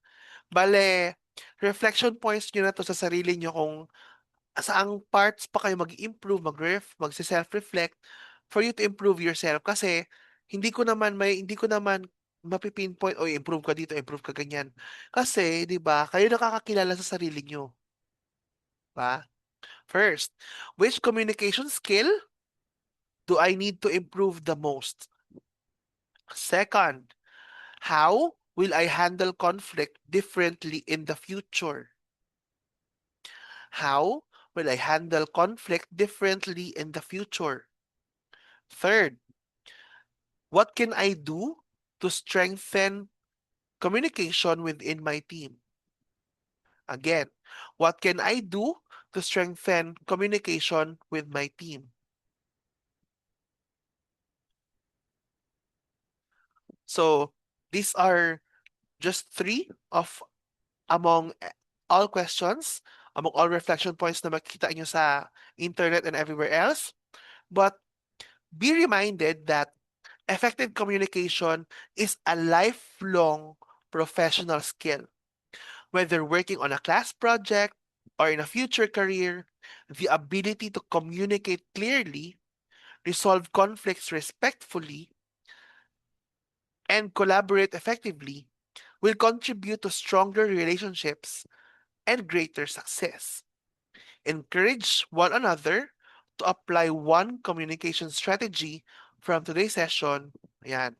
Bale, reflection points niyo na to sa sarili niyo kung saang parts pa kayo mag-improve, magse-self-reflect for you to improve yourself. Kasi hindi ko naman mapipinpoint, o improve ka dito, improve ka ganyan. Kasi, di ba, kayo nakakakilala sa sarili nyo. Ba? First, which communication skill do I need to improve the most? Second, how will I handle conflict differently in the future? How will I handle conflict differently in the future? Third, what can I do to strengthen communication within my team? Again, what can I do to strengthen communication with my team? So, these are just three of among all questions, among all reflection points na makikita nyo sa internet and everywhere else. But be reminded that effective communication is a lifelong professional skill. Whether working on a class project or in a future career, the ability to communicate clearly, resolve conflicts respectfully, and collaborate effectively will contribute to stronger relationships and greater success. Encourage one another to apply one communication strategy from today's session. Ayan.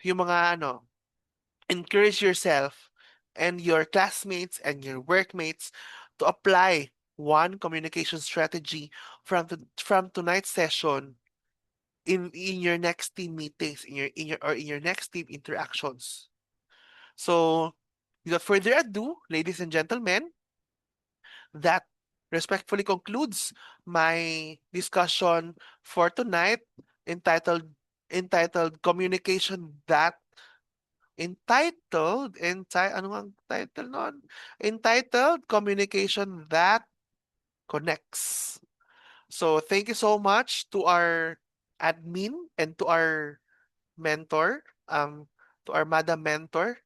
Yung mga ano, encourage yourself and your classmates and your workmates to apply one communication strategy from tonight's session in your next team meetings, in your next team interactions. So, without further ado, ladies and gentlemen, that respectfully concludes my discussion for tonight entitled entitled communication that ano ang title nun? Entitled Communication That Connects. So thank you so much to our admin and to our mentor, to our Madam Mentor.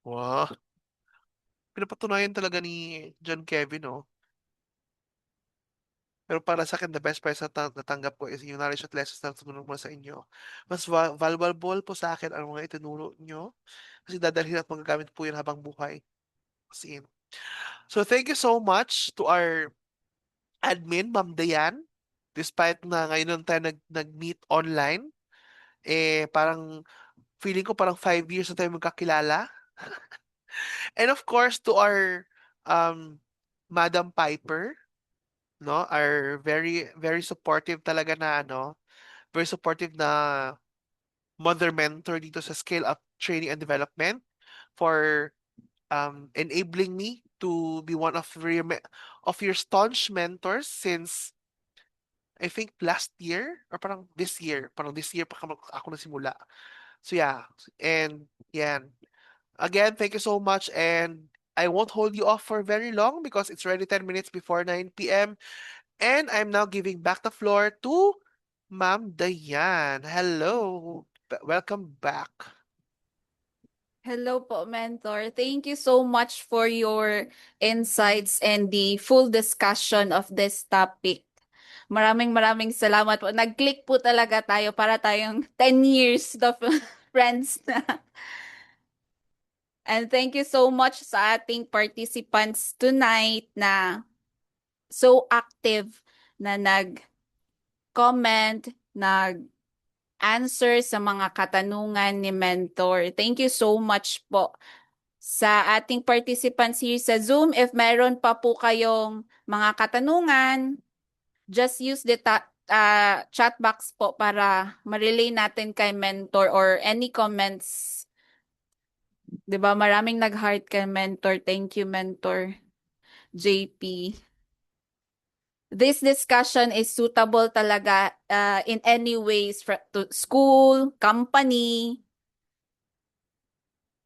Wow, pinapatunayan talaga ni John Kevin, oh. Pero para sa akin, the best prize na natanggap ko is yung knowledge at lessons na tutulong mo sa inyo. Mas valuable po sa akin ang mga itinuro nyo kasi dadalhin at magagamit po yun habang buhay. As in. So thank you so much to our admin, Ma'am Dayan. Despite na ngayon lang tayo nag-meet online, parang feeling ko parang 5 years na tayo magkakilala. And of course, to our um, Madam Piper, no? Our very, very supportive talaga na, very supportive na mother mentor dito sa Scale Up Training and Development for enabling me to be one of your staunch mentors since I think last year or parang this year pa ako nagsimula. So yeah, and yan. Again, thank you so much and I won't hold you off for very long because it's already 10 minutes before 9 p.m. And I'm now giving back the floor to Ma'am Dayan. Hello. Welcome back. Hello po, Mentor. Thank you so much for your insights and the full discussion of this topic. Maraming salamat po. Nag-click po talaga tayo para tayong 10 years of friends na. And thank you so much sa ating participants tonight na so active na nag-comment, nag-answer sa mga katanungan ni Mentor. Thank you so much po. Sa ating participants here sa Zoom, if meron pa po kayong mga katanungan, just use the chat box po para ma-relay natin kay Mentor or any comments. 'Di ba? Maraming nag-heart kay Mentor. Thank you, Mentor JP. This discussion is suitable talaga in any ways to school, company,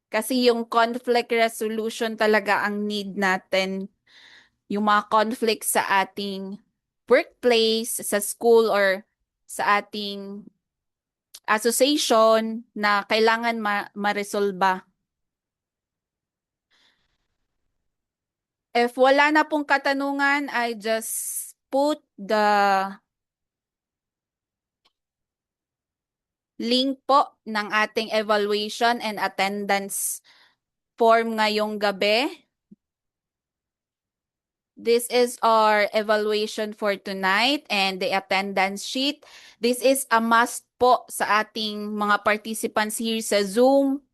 kasi yung conflict resolution talaga ang need natin. Yung mga conflict sa ating workplace, sa school, or sa ating association na kailangan ma-resolba. If wala na pong katanungan, I just put the link po ng ating evaluation and attendance form ngayong gabi. This is our evaluation for tonight and the attendance sheet. This is a must po sa ating mga participants here sa Zoom.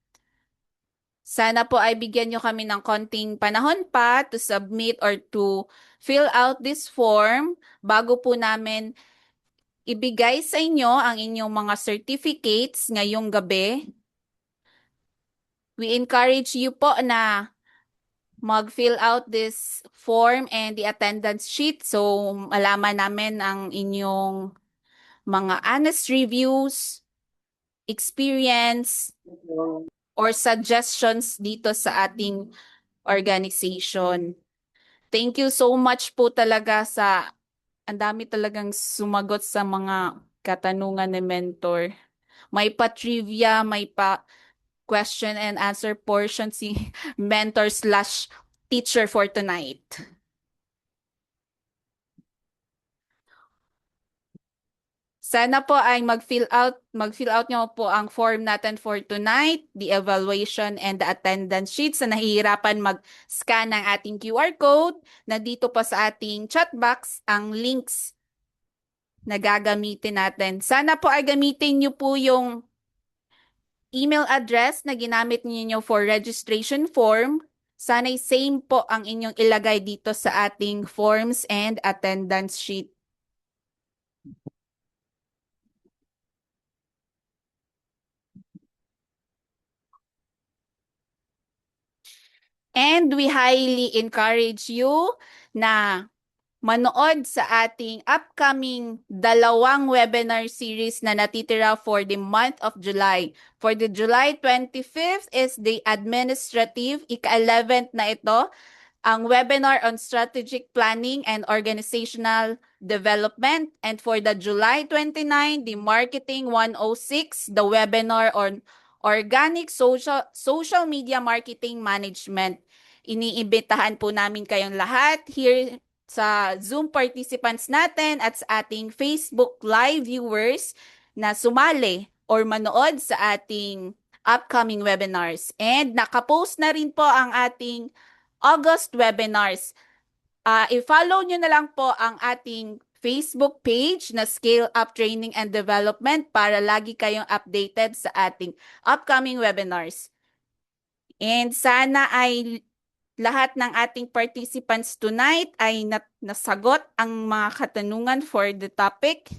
Sana po ay bigyan nyo kami ng konting panahon pa to submit or to fill out this form bago po namin ibigay sa inyo ang inyong mga certificates ngayong gabi. We encourage you po na mag-fill out this form and the attendance sheet so malaman namin ang inyong mga honest reviews, experience, or suggestions dito sa ating organization. Thank you so much po talaga ang dami talagang sumagot sa mga katanungan ni Mentor. May pa-trivia, may pa question and answer portion si mentor/teacher for tonight. Sana po ay mag-fill out nyo po ang form natin for tonight, the evaluation and the attendance sheet. Sa nahihirapan mag-scan ng ating QR code, na dito pa sa ating chat box ang links na gagamitin natin. Sana po ay gamitin nyo po yung email address na ginamit niyo for registration form. Sana'y same po ang inyong ilagay dito sa ating forms and attendance sheet. And we highly encourage you na manood sa ating upcoming 2 webinar series na natitira for the month of July. For the July 25th is the administrative, ika-11th na ito, ang webinar on strategic planning and organizational development. And for the July 29, the marketing 106, the webinar on organic social media marketing management. Iniimbitahan po namin kayong lahat here sa Zoom participants natin at sa ating Facebook Live viewers na sumali or manood sa ating upcoming webinars. And nakapost na rin po ang ating August webinars. I-follow nyo na lang po ang ating Facebook page na Scale Up Training and Development para lagi kayong updated sa ating upcoming webinars. And sana ay lahat ng ating participants tonight ay nasagot ang mga katanungan for the topic.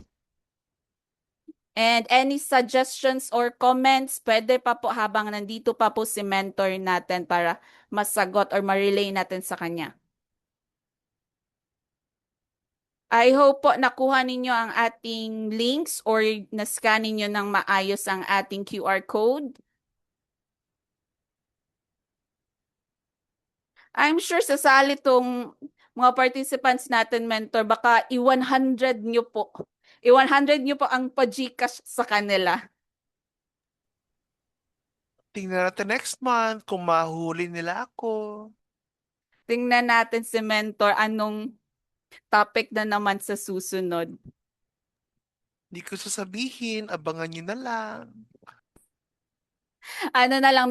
And any suggestions or comments, pwede pa po habang nandito pa po si mentor natin para masagot or ma-relay natin sa kanya. I hope po nakuha ninyo ang ating links or na-scan ninyo ng maayos ang ating QR code. I'm sure sasali tong mga participants natin, mentor, baka i-100 nyo po. I-100 nyo po ang pa-Gcash sa kanila. Tingnan natin next month kung mahuli nila ako. Tingnan natin si mentor anong topic na naman sa susunod. Hindi ko sasabihin, abangan nyo na lang. Ano na lang,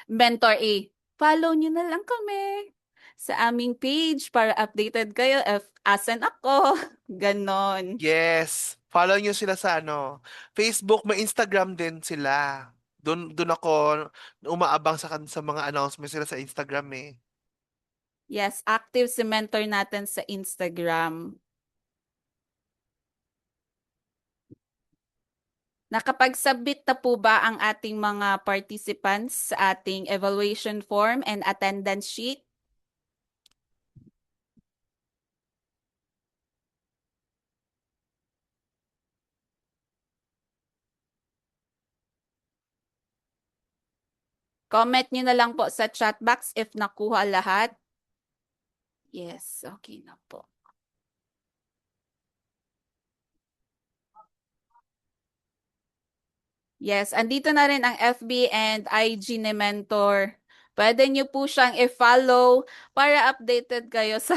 mentor A, follow nyo na lang kami sa aming page para updated kayo if asan ako. Ganon. Yes, follow nyo sila sa Facebook, may Instagram din sila. Doon ako umaabang sa mga announcements sila sa Instagram eh. Yes, active si mentor natin sa Instagram. Nakapag-submit na po ba ang ating mga participants sa ating evaluation form and attendance sheet? Comment nyo na lang po sa chat box if nakuha lahat. Yes, okay na po. Yes, andito na rin ang FB and IG ni Mentor. Pwede nyo po siyang i-follow para updated kayo sa...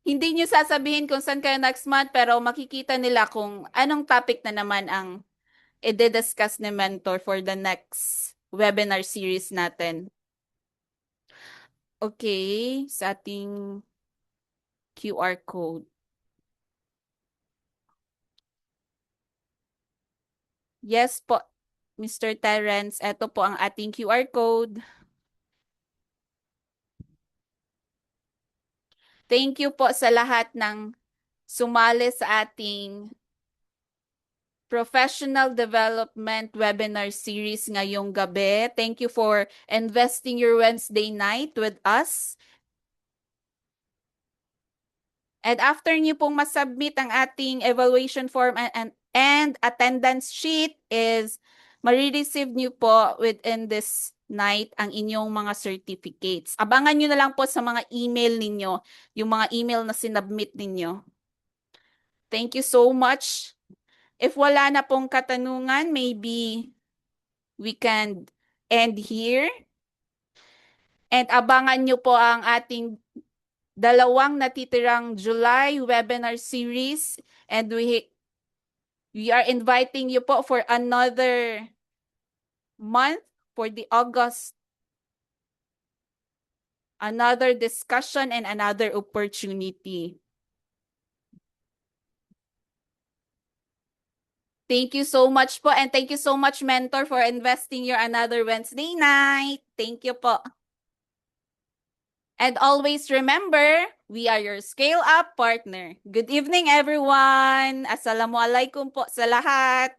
Hindi nyo sasabihin kung saan kayo next month, pero makikita nila kung anong topic na naman ang i-discuss ni Mentor for the next webinar series natin. Okay, sa ating QR code. Yes po, Mr. Terence, ito po ang ating QR code. Thank you po sa lahat ng sumali sa ating Professional Development Webinar Series ngayong gabi. Thank you for investing your Wednesday night with us. And after niyo pong masubmit ang ating evaluation form and attendance sheet is marireceive niyo po within this night ang inyong mga certificates. Abangan niyo na lang po sa mga email ninyo, yung mga email na sinubmit ninyo. Thank you so much. If wala na pong katanungan, maybe we can end here. And abangan niyo po ang ating 2 natitirang July webinar series, and we are inviting you po for another month for the August, another discussion and another opportunity. Thank you so much po, and thank you so much, Mentor, for investing your another Wednesday night. Thank you po. And always remember, we are your Scale Up partner. Good evening, everyone. Assalamualaikum po sa lahat.